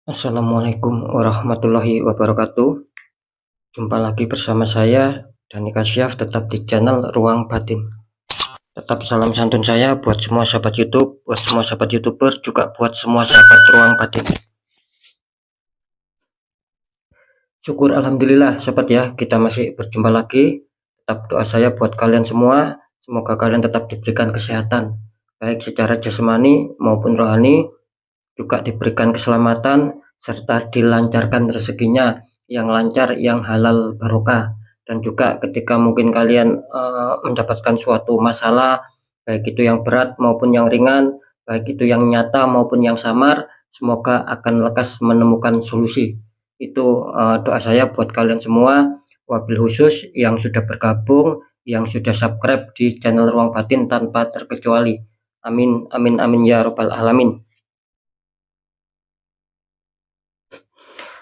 Assalamualaikum warahmatullahi wabarakatuh. Jumpa lagi bersama saya Dani Kasyaf, tetap di channel Ruang Batin. Tetap salam santun saya buat semua sahabat YouTube, buat semua sahabat YouTuber, juga buat semua sahabat Ruang Batin. Syukur alhamdulillah sahabat ya, kita masih berjumpa lagi. Tetap doa saya buat kalian semua, semoga kalian tetap diberikan kesehatan, baik secara jasmani maupun rohani, juga diberikan keselamatan serta dilancarkan rezekinya yang lancar, yang halal barokah. Dan juga ketika mungkin kalian mendapatkan suatu masalah, baik itu yang berat maupun yang ringan, baik itu yang nyata maupun yang samar, semoga akan lekas menemukan solusi. Itu doa saya buat kalian semua, wabil khusus yang sudah bergabung, yang sudah subscribe di channel Ruang Batin tanpa terkecuali. Amin amin amin ya robbal alamin.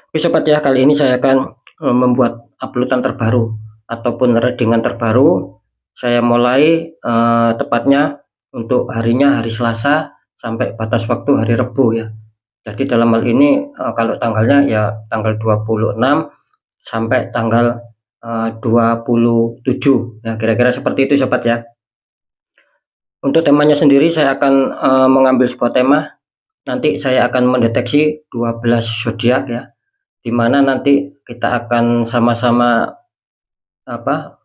Oke sobat ya, kali ini saya akan membuat uploadan terbaru ataupun readingan terbaru. Saya mulai tepatnya untuk harinya hari Selasa sampai batas waktu hari Rabu ya. Jadi dalam hal ini kalau tanggalnya ya tanggal 26 sampai tanggal 27 ya, kira-kira seperti itu sobat ya. Untuk temanya sendiri saya akan mengambil sebuah tema. Nanti saya akan mendeteksi 12 zodiak ya, di mana nanti kita akan sama-sama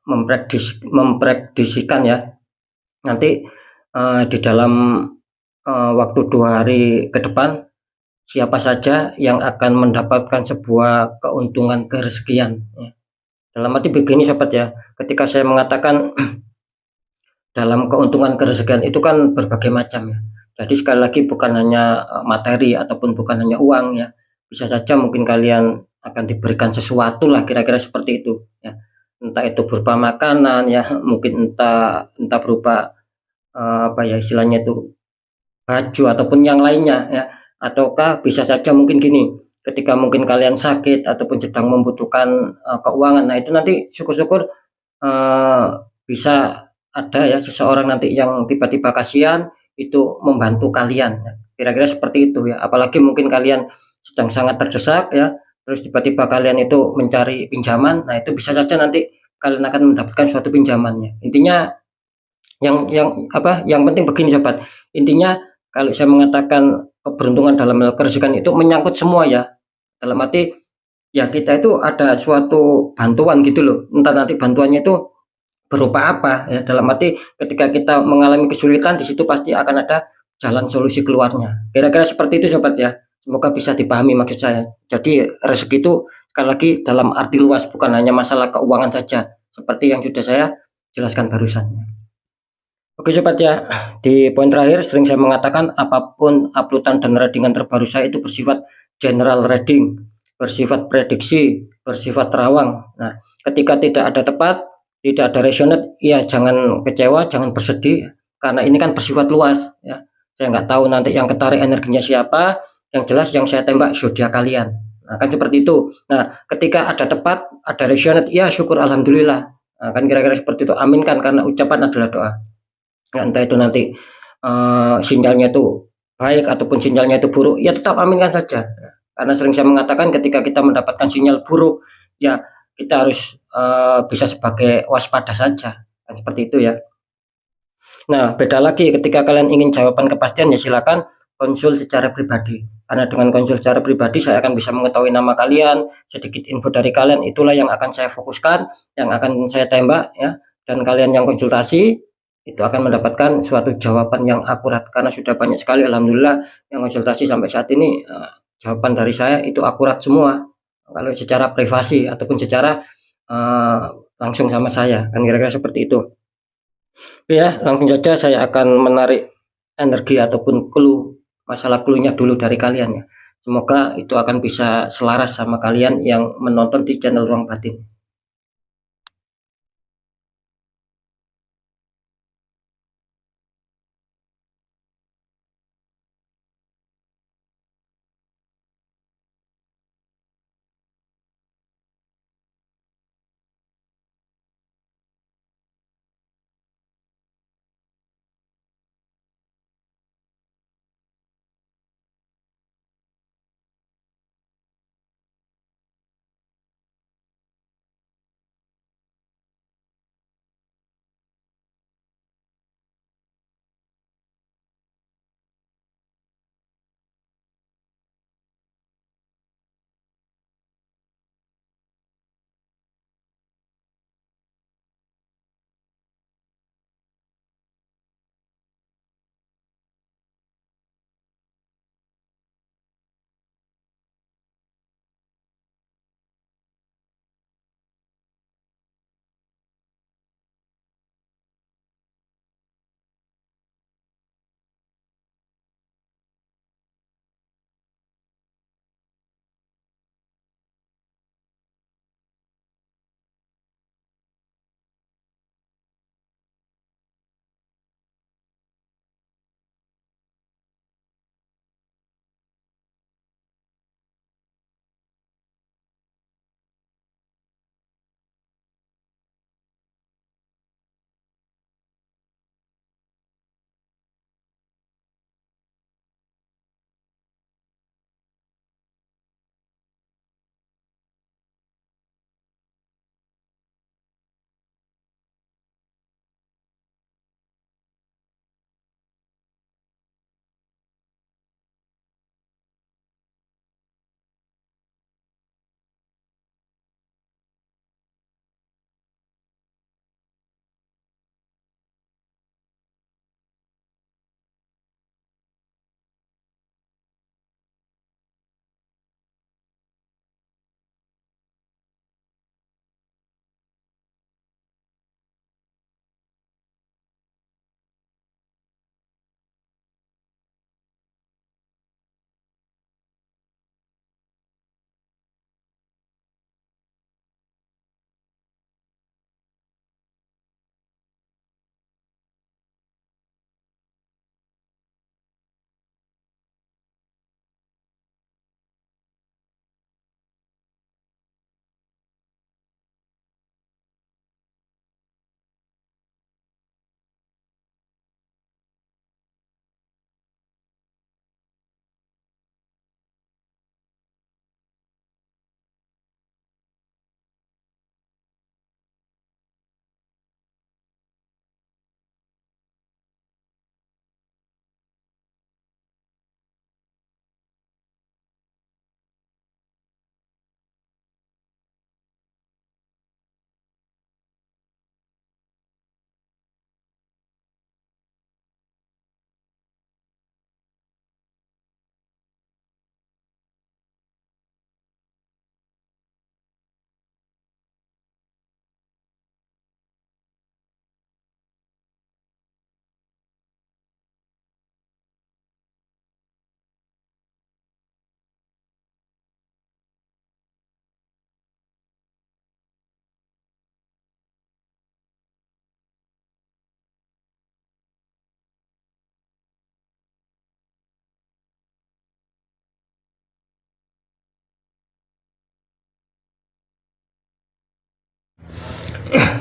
memprediksikan ya, nanti di dalam waktu 2 hari ke depan siapa saja yang akan mendapatkan sebuah keuntungan kerezekian ya. Dalam arti begini sobat ya, ketika saya mengatakan dalam keuntungan kerezekian itu kan berbagai macam ya. Jadi sekali lagi bukan hanya materi ataupun bukan hanya uang ya. Bisa saja mungkin kalian akan diberikan sesuatu lah, kira-kira seperti itu ya. Entah itu berupa makanan ya, mungkin entah berupa apa ya istilahnya itu baju ataupun yang lainnya ya. Ataukah bisa saja mungkin gini, ketika mungkin kalian sakit ataupun sedang membutuhkan keuangan. Nah, itu nanti syukur-syukur bisa ada ya seseorang nanti yang tiba-tiba kasihan itu membantu kalian ya. Kira-kira seperti itu ya, apalagi mungkin kalian sedang sangat terdesak ya, terus tiba-tiba kalian itu mencari pinjaman. Nah, itu bisa saja nanti kalian akan mendapatkan suatu pinjamannya. Intinya yang penting begini sobat, intinya kalau saya mengatakan keberuntungan dalam hal kerezekian itu menyangkut semua ya, dalam arti ya kita itu ada suatu bantuan gitu loh, entah nanti bantuannya itu berupa apa ya, dalam arti ketika kita mengalami kesulitan di situ pasti akan ada jalan solusi keluarnya, kira-kira seperti itu sobat ya. Semoga bisa dipahami maksud saya. Jadi rezeki itu sekali lagi dalam arti luas, bukan hanya masalah keuangan saja seperti yang sudah saya jelaskan barusan. Oke sobat ya, di poin terakhir sering saya mengatakan apapun uploadan dan readingan terbaru saya itu bersifat general reading, bersifat prediksi, bersifat terawang. Nah, ketika tidak ada tepat, tidak ada resonate, ya jangan kecewa, jangan bersedih, karena ini kan bersifat luas ya. Saya nggak tahu nanti yang ketarik energinya siapa, yang jelas yang saya tembak zodiak kalian. Nah, kan seperti itu. Nah, ketika ada tepat, ada resonate, ya syukur alhamdulillah. Nah, kan kira-kira seperti itu. Amin kan, karena ucapan adalah doa. Ya, entah itu nanti sinyalnya itu baik ataupun sinyalnya itu buruk, ya tetap aminkan saja. Karena sering saya mengatakan ketika kita mendapatkan sinyal buruk, ya kita harus bisa sebagai waspada saja, kan seperti itu ya. Nah, beda lagi ketika kalian ingin jawaban kepastian ya silakan konsul secara pribadi. Karena dengan konsul secara pribadi saya akan bisa mengetahui nama kalian, sedikit info dari kalian, itulah yang akan saya fokuskan, yang akan saya tembak ya. Dan kalian yang konsultasi itu akan mendapatkan suatu jawaban yang akurat, karena sudah banyak sekali alhamdulillah yang konsultasi sampai saat ini jawaban dari saya itu akurat semua. Kalau secara privasi ataupun secara uh, langsung sama saya, kan kira-kira seperti itu. Ya, langsung saja saya akan menarik energi ataupun clue, masalah clue-nya dulu dari kalian ya. Semoga itu akan bisa selaras sama kalian yang menonton di channel Ruang Batin.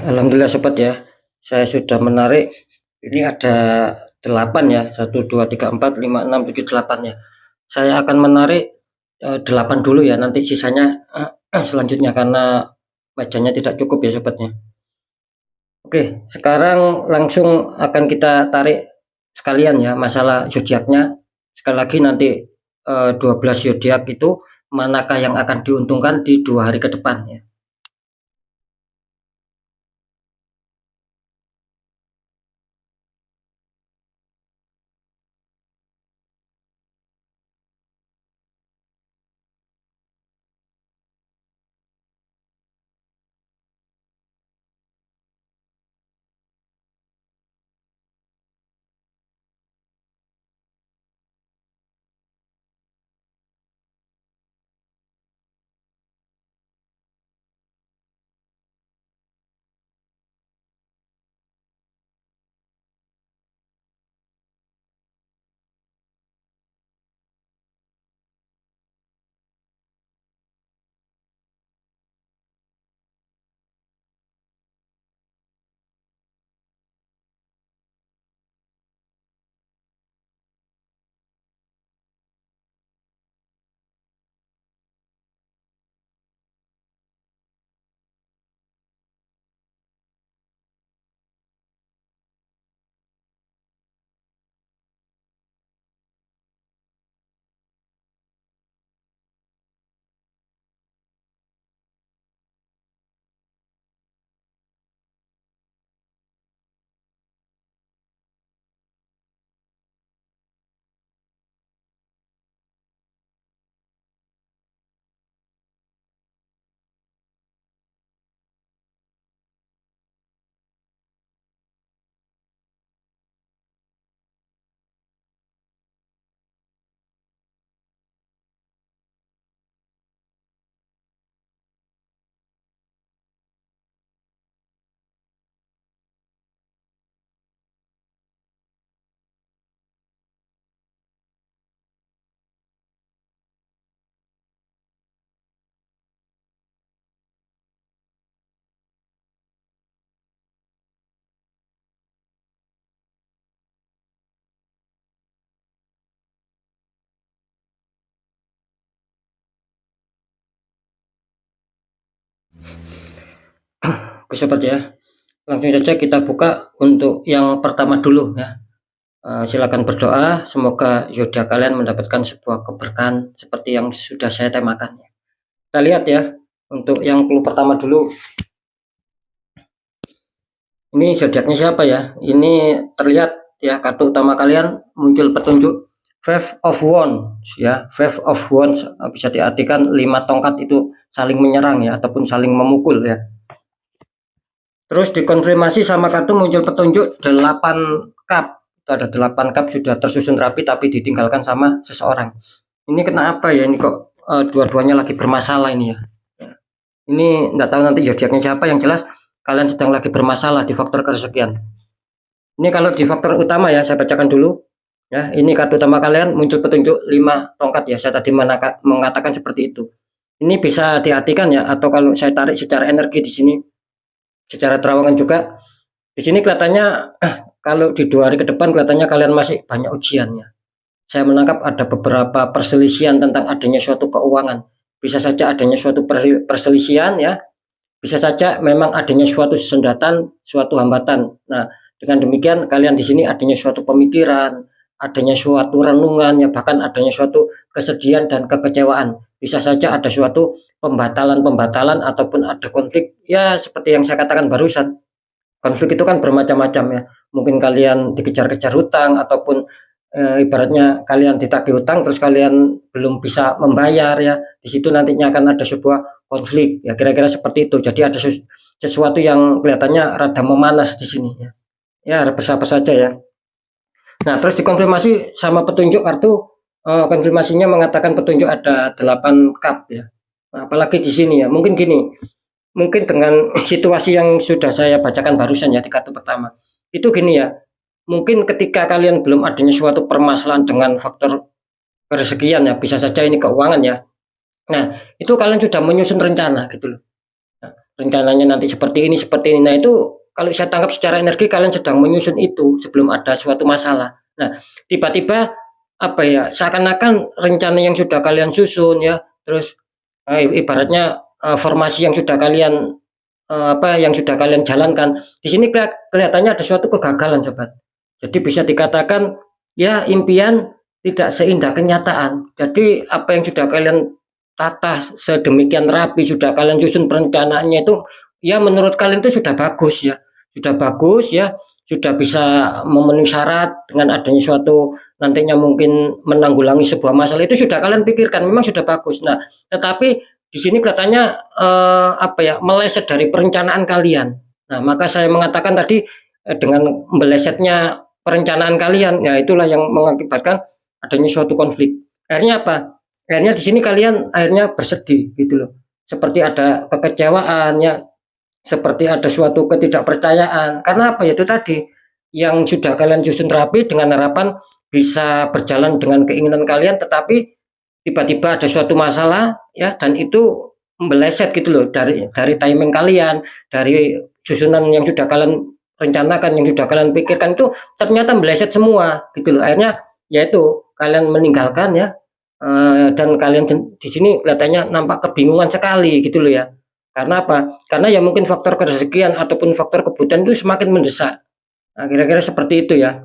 Alhamdulillah sobat ya, saya sudah menarik. Ini ada 8 ya, 1, 2, 3, 4, 5, 6, 7, 8 ya. Saya akan menarik 8 dulu ya, nanti sisanya selanjutnya karena bacanya tidak cukup ya sobatnya. Oke, sekarang langsung akan kita tarik sekalian ya masalah zodiaknya. Sekali lagi nanti 12 zodiak itu manakah yang akan diuntungkan di 2 hari ke depan ya. Oke sobat ya, langsung saja kita buka untuk yang pertama dulu ya. Silakan berdoa, semoga zodiak kalian mendapatkan sebuah keberkahan seperti yang sudah saya temakan ya. Kita lihat ya, untuk yang clue pertama dulu. Ini zodiaknya siapa ya? Ini terlihat ya, kartu utama kalian muncul petunjuk Five of Wands ya. Five of Wands bisa diartikan 5 tongkat itu saling menyerang ya, ataupun saling memukul ya. Terus dikonfirmasi sama kartu muncul petunjuk 8 cup. Itu ada 8 cup sudah tersusun rapi tapi ditinggalkan sama seseorang. Ini kenapa ya? Ini kok dua-duanya lagi bermasalah ini ya. Ini enggak tahu nanti zodiaknya siapa, yang jelas kalian sedang lagi bermasalah di faktor kesekian. Ini kalau di faktor utama ya, saya bacakan dulu. Ya, ini kartu utama kalian muncul petunjuk 5 tongkat ya. Saya tadi mengatakan seperti itu. Ini bisa diartikan ya, atau kalau saya tarik secara energi di sini, secara terawangan juga di sini kelihatannya kalau di 2 hari ke depan kelihatannya kalian masih banyak ujiannya. Saya menangkap ada beberapa perselisihan tentang adanya suatu keuangan, bisa saja adanya suatu perselisihan ya, bisa saja memang adanya suatu sendatan, suatu hambatan. Nah, dengan demikian kalian di sini adanya suatu pemikiran, adanya suatu renungan ya, bahkan adanya suatu kesedihan dan kekecewaan. Bisa saja ada suatu pembatalan ataupun ada konflik ya, seperti yang saya katakan barusan. Konflik itu kan bermacam-macam ya. Mungkin kalian dikejar-kejar hutang, ataupun ibaratnya kalian ditagih hutang terus kalian belum bisa membayar ya. Di situ nantinya akan ada sebuah konflik ya, kira-kira seperti itu. Jadi ada sesuatu yang kelihatannya rada memanas di sini ya. Ya, bersabar saja ya. Nah, terus dikonfirmasi sama petunjuk kartu, konfirmasinya mengatakan petunjuk ada 8 cup ya. Nah, apalagi di sini ya, mungkin gini, mungkin dengan situasi yang sudah saya bacakan barusan ya di kartu pertama, itu gini ya, mungkin ketika kalian belum adanya suatu permasalahan dengan faktor kerezekian ya, bisa saja ini keuangan ya. Nah, itu kalian sudah menyusun rencana gitu loh. Nah, rencananya nanti seperti ini seperti ini. Nah itu kalau saya tangkap secara energi kalian sedang menyusun itu sebelum ada suatu masalah. Nah tiba-tiba apa ya, seakan-akan rencana yang sudah kalian susun ya, terus ibaratnya formasi yang sudah kalian yang sudah kalian jalankan di sini kelihatannya ada suatu kegagalan sobat. Jadi bisa dikatakan ya impian tidak seindah kenyataan. Jadi apa yang sudah kalian tata sedemikian rapi, sudah kalian susun perencanaannya itu ya menurut kalian itu sudah bagus ya. Sudah bagus ya, sudah bisa memenuhi syarat dengan adanya suatu nantinya mungkin menanggulangi sebuah masalah itu sudah kalian pikirkan memang sudah bagus. Nah, tetapi di sini kelihatannya meleset dari perencanaan kalian. Nah, maka saya mengatakan tadi dengan melesetnya perencanaan kalian, ya itulah yang mengakibatkan adanya suatu konflik. Akhirnya apa? Akhirnya di sini kalian akhirnya bersedih gitu loh. Seperti ada kekecewaan ya, seperti ada suatu ketidakpercayaan. Karena apa? Itu tadi yang sudah kalian susun rapi dengan harapan bisa berjalan dengan keinginan kalian, tetapi tiba-tiba ada suatu masalah ya, dan itu meleset gitu loh dari timing kalian, dari susunan yang sudah kalian rencanakan, yang sudah kalian pikirkan itu ternyata meleset semua gitu loh. Akhirnya yaitu kalian meninggalkan ya, dan kalian di sini kelihatannya nampak kebingungan sekali gitu loh ya. Karena apa? Karena ya mungkin faktor kerezekian ataupun faktor kebutuhan itu semakin mendesak. Nah, kira-kira seperti itu ya.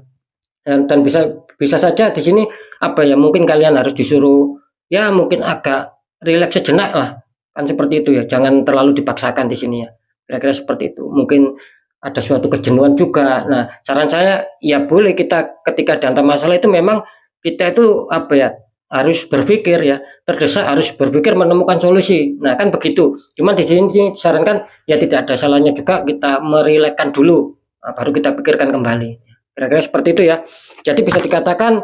Dan bisa saja di sini apa ya, mungkin kalian harus disuruh ya mungkin agak rileks sejenak lah, kan seperti itu ya, jangan terlalu dipaksakan di sini ya, kira-kira seperti itu. Mungkin ada suatu kejenuhan juga. Nah saran saya ya boleh kita ketika dihantam masalah itu memang kita itu apa ya, harus berpikir ya, terdesak harus berpikir menemukan solusi. Nah kan begitu, cuman di sini sarankan ya tidak ada salahnya juga kita merilekskan dulu, baru kita pikirkan kembali, kira-kira seperti itu ya. Jadi bisa dikatakan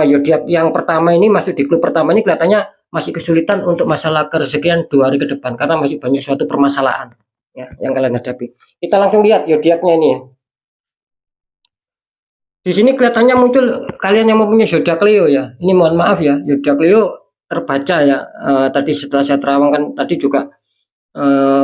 zodiak yang pertama ini masuk di klub pertama ini kelihatannya masih kesulitan untuk masalah kerezekian 2 hari ke depan karena masih banyak suatu permasalahan ya yang kalian hadapi. Kita langsung lihat zodiaknya ini ya. Di sini kelihatannya muncul kalian yang mempunyai zodiak Leo ya. Ini mohon maaf ya, zodiak Leo terbaca ya. Tadi setelah saya terawangkan tadi juga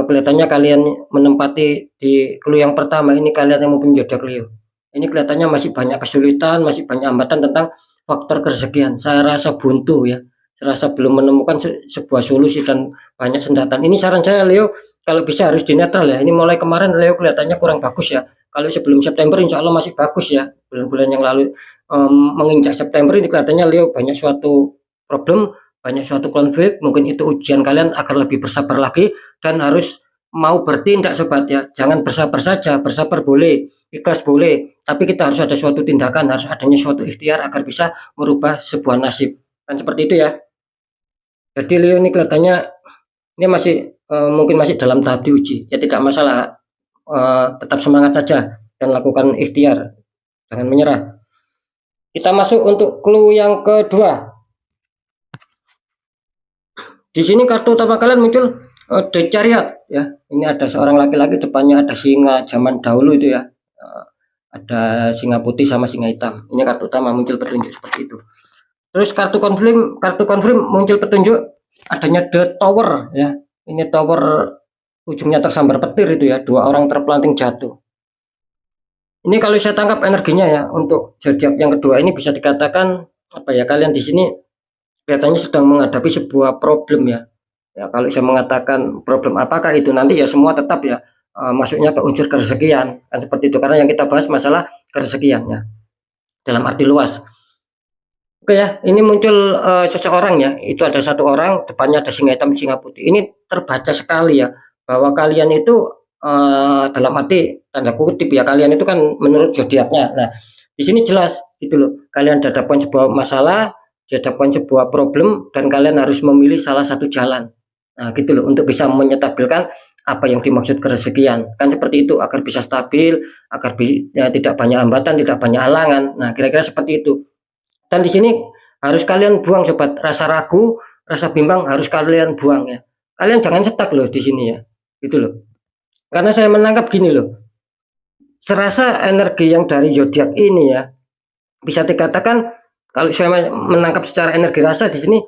kelihatannya kalian menempati di clue yang pertama ini, kalian yang mempunyai zodiak Leo. Ini kelihatannya masih banyak kesulitan, masih banyak hambatan tentang faktor kerezekian. Saya rasa buntu ya. Saya rasa belum menemukan sebuah solusi dan banyak sendatan. Ini saran saya Leo, kalau bisa harus dinetral ya. Ini mulai kemarin Leo kelihatannya kurang bagus ya. Kalau sebelum September insya Allah masih bagus ya. Bulan-bulan yang lalu menginjak September ini kelihatannya Leo banyak suatu problem, banyak suatu konflik. Mungkin itu ujian kalian agar lebih bersabar lagi dan harus mau bertindak sobat ya. Jangan bersabar saja, bersabar boleh, ikhlas boleh, tapi kita harus ada suatu tindakan, harus adanya suatu ikhtiar agar bisa merubah sebuah nasib. Kan seperti itu ya. Jadi Leo ini kelihatannya ini masih mungkin masih dalam tahap diuji. Ya tidak masalah, tetap semangat saja dan lakukan ikhtiar, jangan menyerah. Kita masuk untuk clue yang kedua. Di sini kartu utama kalian muncul The Chariot ya. Ini ada seorang laki-laki, depannya ada singa zaman dahulu itu ya. Ada singa putih sama singa hitam. Ini kartu utama muncul petunjuk seperti itu. Terus kartu konfirm muncul petunjuk adanya The Tower ya. Ini tower ujungnya tersambar petir itu ya, 2 orang terpelanting jatuh. Ini kalau saya tangkap energinya ya, untuk zodiak yang kedua ini bisa dikatakan apa ya, kalian di sini kelihatannya sedang menghadapi sebuah problem ya. Ya kalau saya mengatakan problem apakah itu, nanti ya semua tetap ya masuknya ke unsur kerezekian kan seperti itu, karena yang kita bahas masalah kerezekian ya dalam arti luas. Oke ya, ini muncul seseorang ya, itu ada 1 orang, depannya ada singa hitam singa putih. Ini terbaca sekali ya bahwa kalian itu dalam arti tanda kutip ya, kalian itu kan menurut zodiaknya. Nah di sini jelas gitu loh, kalian dihadapkan sebuah masalah, dihadapkan sebuah problem, dan kalian harus memilih salah satu jalan. Nah gitu loh, untuk bisa menyetabilkan apa yang dimaksud kerezekian kan seperti itu, agar bisa stabil, agar ya, tidak banyak hambatan, tidak banyak halangan. Nah kira-kira seperti itu. Dan di sini harus kalian buang sobat, rasa ragu, rasa bimbang harus kalian buang ya. Kalian jangan stuck loh di sini ya, gitu loh. Karena saya menangkap gini loh, serasa energi yang dari zodiak ini ya, bisa dikatakan kalau saya menangkap secara energi rasa di sini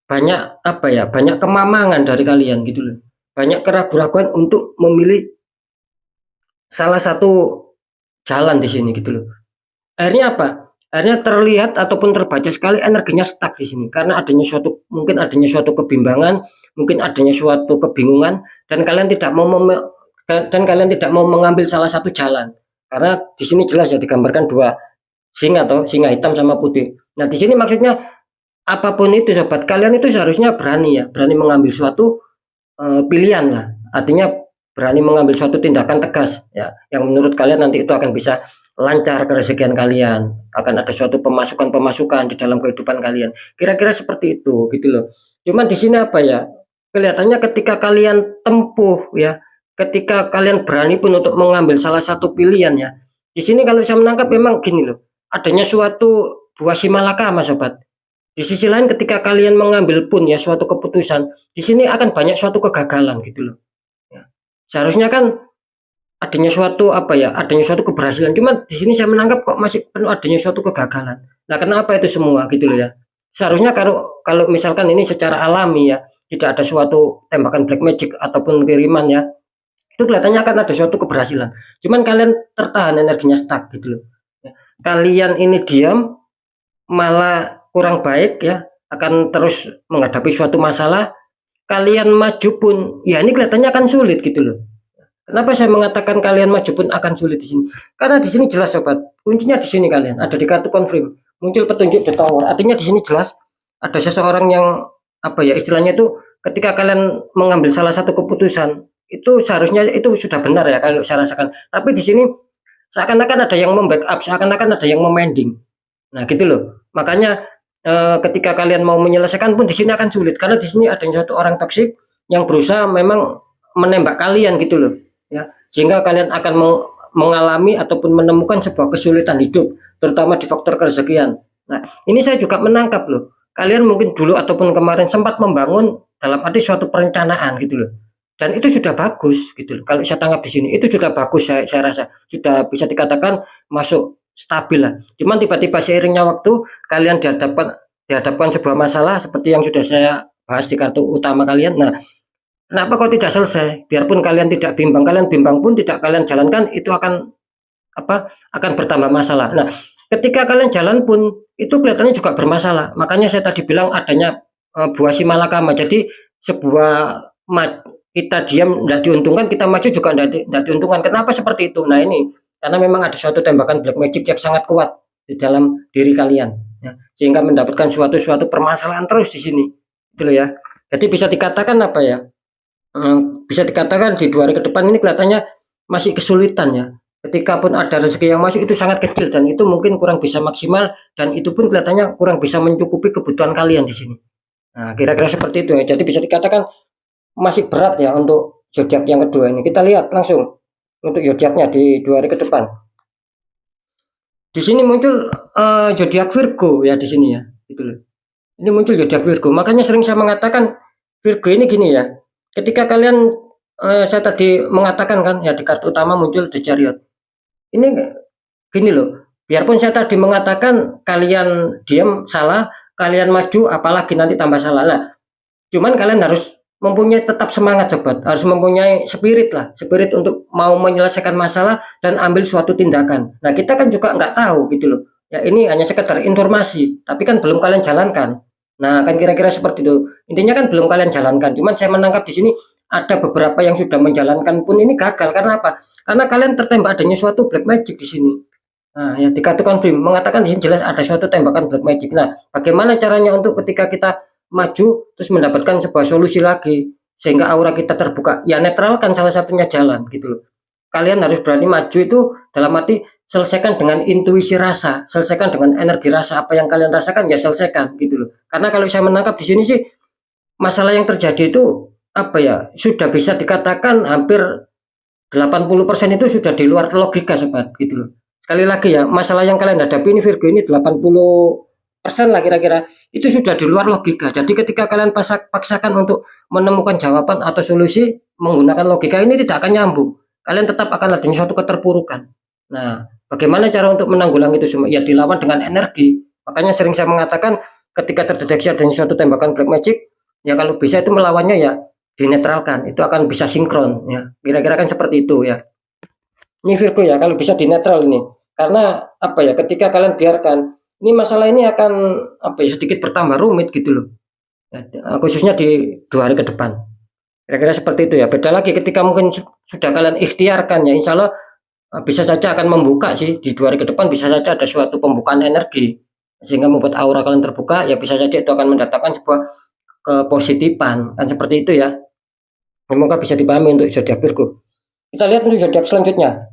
banyak apa ya, banyak kemamangan dari kalian gitu loh. banyak keraguan-keraguan untuk memilih salah satu jalan di sini gitu loh. Akhirnya apa? Akhirnya terlihat ataupun terbaca sekali energinya stuck di sini karena adanya suatu kebimbangan, mungkin adanya suatu kebingungan dan kalian tidak mau mengambil salah satu jalan. Karena di sini jelas ya digambarkan dua singa hitam sama putih. Nah, di sini maksudnya apapun itu sobat, kalian itu seharusnya berani ya, berani mengambil suatu pilihan lah. Artinya berani mengambil suatu tindakan tegas ya, yang menurut kalian nanti itu akan bisa lancar kerezekian kalian, akan ada suatu pemasukan di dalam kehidupan kalian. Kira-kira seperti itu gitu loh. Cuman di sini apa ya? Kelihatannya ketika kalian tempuh ya, ketika kalian berani pun untuk mengambil salah satu pilihan ya. Di sini kalau saya menangkap memang gini loh, adanya suatu buah simalakama sobat. Di sisi lain ketika kalian mengambil pun ya suatu keputusan, di sini akan banyak suatu kegagalan gitu loh. Ya. Seharusnya kan adanya suatu apa ya, adanya suatu keberhasilan. Cuma di sini saya menangkap kok masih penuh adanya suatu kegagalan. Nah, kenapa itu semua gitu loh ya? Seharusnya kalau kalau misalkan ini secara alami ya, tidak ada suatu tembakan black magic ataupun kiriman ya, itu kelihatannya akan ada suatu keberhasilan. Cuman kalian tertahan energinya stuck gitu loh. Ya. Kalian ini diam malah kurang baik ya, akan terus menghadapi suatu masalah. Kalian maju pun ya ini kelihatannya akan sulit gitu loh. Kenapa saya mengatakan kalian maju pun akan sulit di sini? Karena di sini jelas sobat, kuncinya di sini kalian ada di kartu confirm. Muncul petunjuk the tower. Artinya di sini jelas ada seseorang yang apa ya istilahnya itu ketika kalian mengambil salah satu keputusan itu seharusnya itu sudah benar ya kalau saya rasakan. Tapi di sini seakan-akan ada yang membackup, seakan-akan ada yang memending. Nah, gitu loh. Makanya ketika kalian mau menyelesaikan pun di sini akan sulit karena di sini ada satu orang toksik yang berusaha memang menembak kalian gitu loh. Ya, sehingga kalian akan mengalami ataupun menemukan sebuah kesulitan hidup, terutama di faktor kerezekian. Nah, ini saya juga menangkap loh. Kalian mungkin dulu ataupun kemarin sempat membangun dalam arti suatu perencanaan gitu loh. Dan itu sudah bagus gitu loh. Kalau saya tangkap di sini itu sudah bagus saya rasa. Sudah bisa dikatakan masuk stabil lah. Cuman tiba-tiba seiringnya waktu kalian dihadapkan sebuah masalah seperti yang sudah saya bahas di kartu utama kalian. Nah, kenapa kok tidak selesai? Biarpun kalian tidak bimbang, kalian bimbang pun tidak kalian jalankan itu akan apa? Akan bertambah masalah. Nah, ketika kalian jalan pun itu kelihatannya juga bermasalah. Makanya saya tadi bilang adanya buah simalakama. Jadi sebuah kita diam tidak diuntungkan, kita maju juga tidak diuntungkan. Kenapa seperti itu? Nah, ini karena memang ada suatu tembakan black magic yang sangat kuat di dalam diri kalian ya, sehingga mendapatkan suatu permasalahan terus di sini. Gitu loh ya. Jadi bisa dikatakan apa ya? Bisa dikatakan di 2 hari ke depan ini kelihatannya masih kesulitan ya. Ketika pun ada rezeki yang masuk itu sangat kecil dan itu mungkin kurang bisa maksimal dan itu pun kelihatannya kurang bisa mencukupi kebutuhan kalian di sini. Nah, kira-kira seperti itu ya. Jadi bisa dikatakan masih berat ya untuk zodiak yang kedua ini. Kita lihat langsung untuk zodiaknya di 2 hari ke depan. Di sini muncul zodiak Virgo ya di sini ya. Gitu loh. Ini muncul zodiak Virgo. Makanya sering saya mengatakan Virgo ini gini ya. Ketika kalian saya tadi mengatakan kan ya di kartu utama muncul The Chariot. Ini gini loh. Biarpun saya tadi mengatakan kalian diam salah, kalian maju apalagi nanti tambah salah. Nah, cuman kalian harus mempunyai tetap semangat sobat, harus mempunyai spirit lah, spirit untuk mau menyelesaikan masalah dan ambil suatu tindakan. Nah, kita kan juga nggak tahu gitu loh. Ya ini hanya sekedar informasi, tapi kan belum kalian jalankan. Nah, kan kira-kira seperti itu. Intinya kan belum kalian jalankan. Cuman saya menangkap di sini ada beberapa yang sudah menjalankan pun ini gagal karena apa? Karena kalian tertembak adanya suatu black magic di sini. Nah, ya di kartu confirm mengatakan di sini jelas ada suatu tembakan black magic. Nah, bagaimana caranya untuk ketika kita maju terus mendapatkan sebuah solusi lagi sehingga aura kita terbuka? Ya netralkan salah satunya jalan gitu loh. Kalian harus berani maju itu dalam arti selesaikan dengan intuisi rasa, selesaikan dengan energi rasa, apa yang kalian rasakan ya selesaikan gitu loh. Karena kalau saya menangkap di sini sih masalah yang terjadi itu apa ya sudah bisa dikatakan hampir 80% itu sudah di luar logika sobat gitu loh. Sekali lagi ya, masalah yang kalian hadapi ini Virgo ini 80% lah kira-kira itu sudah di luar logika. Jadi ketika kalian paksakan untuk menemukan jawaban atau solusi menggunakan logika ini tidak akan nyambung. Kalian tetap akan adanya suatu keterpurukan. Nah, bagaimana cara untuk menanggulangi itu semua? Ya dilawan dengan energi. Makanya sering saya mengatakan ketika terdeteksi adanya suatu tembakan black magic, ya kalau bisa itu melawannya ya dinetralkan, itu akan bisa sinkron ya. Kira-kira kan seperti itu ya. Ini Virgo ya, kalau bisa dinetral ini. Karena apa ya, ketika kalian biarkan, ini masalah ini akan apa ya, sedikit bertambah rumit gitu loh. Ya, khususnya di 2 hari ke depan. Kira-kira seperti itu ya. Beda lagi ketika mungkin sudah kalian ikhtiarkan ya, insya Allah bisa saja akan membuka sih di 2 hari ke depan, bisa saja ada suatu pembukaan energi sehingga membuat aura kalian terbuka ya, bisa saja itu akan mendatangkan sebuah kepositifan kan seperti itu ya. Semoga bisa dipahami untuk zodiak Virgo. Kita lihat untuk zodiak selanjutnya.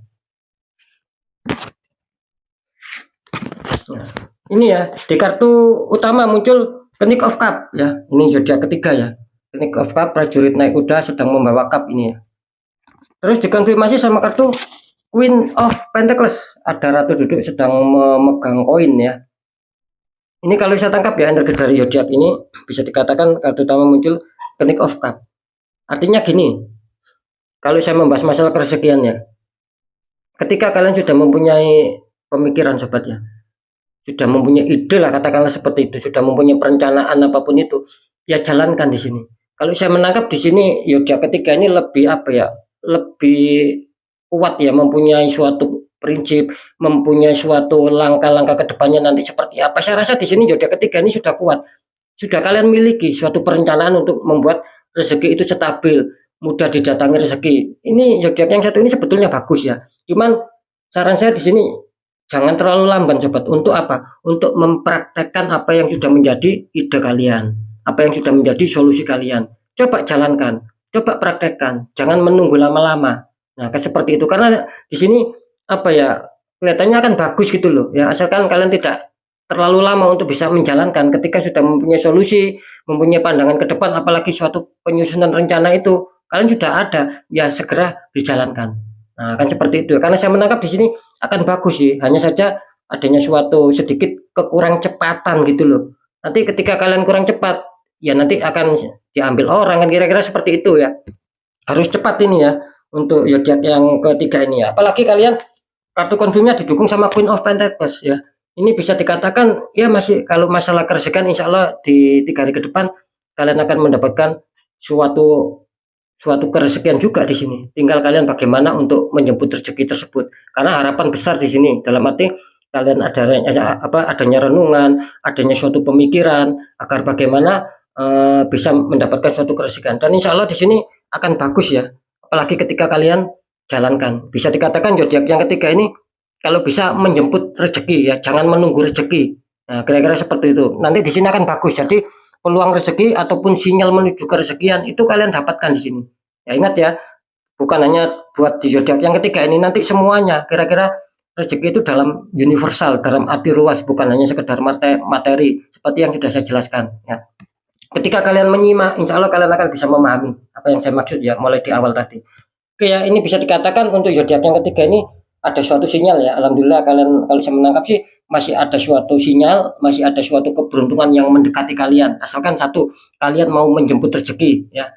Nah, ini ya di kartu utama muncul King of Cup ya. Ini zodiak ketiga ya. King of Cup, prajurit naik kuda sedang membawa cup ini ya. Terus dikonfirmasi sama kartu Queen of Pentacles, ada ratu duduk sedang memegang koin ya. Ini kalau saya tangkap ya, energi dari zodiak ini bisa dikatakan kartu utama muncul King of Cup. Artinya gini, kalau saya membahas masalah kerezekian ya, ketika kalian sudah mempunyai pemikiran sobat ya, sudah mempunyai ide lah katakanlah seperti itu, sudah mempunyai perencanaan apapun itu, ya jalankan di sini. Kalau saya menangkap di sini zodiak ketiga ini lebih apa ya, lebih kuat ya, mempunyai suatu prinsip, mempunyai suatu langkah-langkah ke depannya nanti seperti apa. Saya rasa di sini zodiak ketiga ini sudah kuat. Sudah kalian miliki suatu perencanaan untuk membuat rezeki itu stabil, mudah didatangi rezeki. Ini zodiak yang satu ini sebetulnya bagus ya. Cuman saran saya di sini jangan terlalu lamban sobat. Untuk apa? Untuk mempraktekkan apa yang sudah menjadi ide kalian, apa yang sudah menjadi solusi kalian. Coba jalankan, coba praktekkan. Jangan menunggu lama-lama. Nah, seperti itu karena di sini apa ya, kelihatannya akan bagus gitu loh ya, asalkan kalian tidak terlalu lama untuk bisa menjalankan. Ketika sudah mempunyai solusi, mempunyai pandangan ke depan, apalagi suatu penyusunan rencana itu kalian sudah ada, ya segera dijalankan. Nah, kan seperti itu. Karena saya menangkap di sini akan bagus sih, hanya saja adanya suatu sedikit kekurang cepatan gitu loh. Nanti ketika kalian kurang cepat, ya nanti akan diambil orang kan, kira-kira seperti itu ya. Harus cepat ini ya untuk zodiak yang ketiga ini ya. Apalagi kalian kartu konfirmnya didukung sama Queen of Pentacles ya. Ini bisa dikatakan ya masih, kalau masalah kerezekian insya Allah di 3 hari ke depan kalian akan mendapatkan suatu suatu kerezekian juga di sini. Tinggal kalian bagaimana untuk menjemput rezeki tersebut. Karena harapan besar di sini dalam arti kalian adanya renungan, adanya suatu pemikiran agar bagaimana bisa mendapatkan suatu kerezekian. Dan insya Allah di sini akan bagus ya. Apalagi ketika kalian jalankan. Bisa dikatakan zodiak yang ketiga ini kalau bisa menjemput rezeki ya, jangan menunggu rezeki. Nah, kira-kira seperti itu. Nanti di sini akan bagus. Jadi peluang rezeki ataupun sinyal menuju kerezekian itu kalian dapatkan di sini. Ya ingat ya, bukan hanya buat di zodiak yang ketiga ini, nanti semuanya kira-kira rezeki itu dalam universal, dalam arti luas, bukan hanya sekedar materi seperti yang sudah saya jelaskan ya. Ketika kalian menyimak, insya Allah kalian akan bisa memahami apa yang saya maksud ya, mulai di awal tadi. Oke ya, ini bisa dikatakan untuk zodiak yang ketiga ini ada suatu sinyal ya. Alhamdulillah kalian, kalau saya menangkap sih masih ada suatu sinyal, masih ada suatu keberuntungan yang mendekati kalian. Asalkan satu, kalian mau menjemput rezeki ya.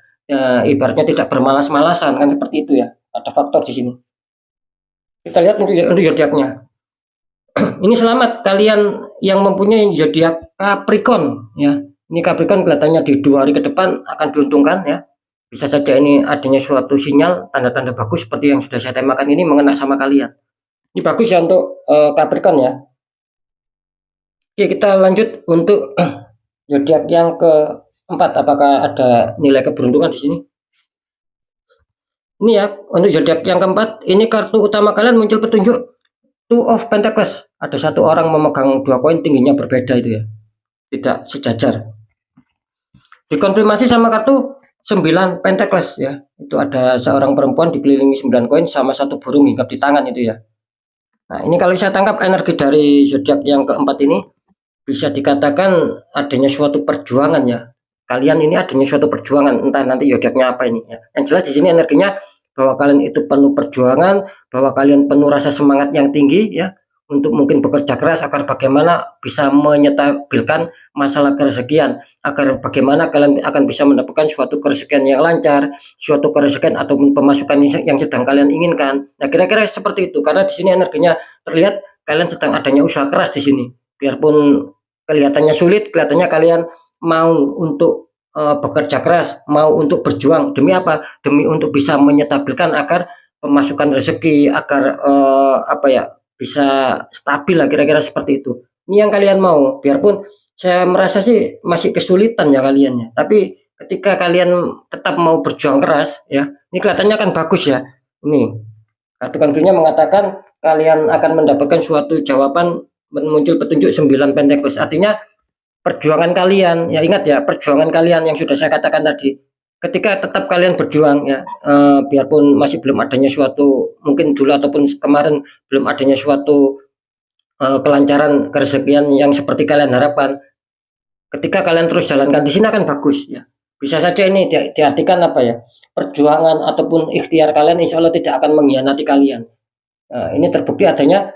Ibaratnya tidak bermalas-malasan kan seperti itu ya. Ada faktor di sini. Kita lihat untuk zodiaknya. Ini selamat kalian yang mempunyai zodiak Capricorn ya. Ini Capricorn kelihatannya di 2 hari ke depan akan diuntungkan ya. Bisa saja ini adanya suatu sinyal, tanda-tanda bagus seperti yang sudah saya temakan ini mengena sama kalian. Ini bagus ya untuk Capricorn ya. Oke, kita lanjut untuk zodiak yang keempat. Apakah ada nilai keberuntungan di sini? Ini ya, untuk zodiak yang keempat, ini kartu utama kalian muncul petunjuk Two of Pentacles. Ada satu orang memegang 2 koin, tingginya berbeda itu ya, tidak sejajar. Dikonfirmasi sama kartu 9 Pentacles ya. Itu ada seorang perempuan dikelilingi 9 koin sama satu burung hinggap di tangan itu ya. Nah, ini kalau saya tangkap energi dari zodiak yang keempat ini bisa dikatakan adanya suatu perjuangan ya. Kalian ini adanya suatu perjuangan, entah nanti zodiaknya apa ini ya. Yang jelas di sini energinya bahwa kalian itu penuh perjuangan, bahwa kalian penuh rasa semangat yang tinggi ya, untuk mungkin bekerja keras agar bagaimana bisa menyetabilkan masalah kerezekian, agar bagaimana kalian akan bisa mendapatkan suatu kerezekian yang lancar, suatu kerezekian ataupun pemasukan yang sedang kalian inginkan. Nah, kira-kira seperti itu. Karena di sini energinya terlihat kalian sedang adanya usaha keras di sini. Biarpun kelihatannya sulit, kelihatannya kalian mau untuk bekerja keras, mau untuk berjuang demi apa? Demi untuk bisa menyetabilkan agar pemasukan rezeki, agar apa ya, bisa stabil lah kira-kira seperti itu. Ini yang kalian mau, biarpun saya merasa sih masih kesulitan ya kalian ya. Tapi ketika kalian tetap mau berjuang keras ya, ini kelihatannya kan bagus ya. Ini kartu konfliknya mengatakan kalian akan mendapatkan suatu jawaban, muncul petunjuk 9 Pentacle. Artinya perjuangan kalian, ya ingat ya, perjuangan kalian yang sudah saya katakan tadi, ketika tetap kalian berjuang ya, biarpun masih belum adanya suatu, mungkin dulu ataupun kemarin belum adanya suatu kelancaran kerezekian yang seperti kalian harapkan, ketika kalian terus jalankan di sini akan bagus ya. Bisa saja ini diartikan apa ya, perjuangan ataupun ikhtiar kalian insya Allah tidak akan mengkhianati kalian. Ini terbukti adanya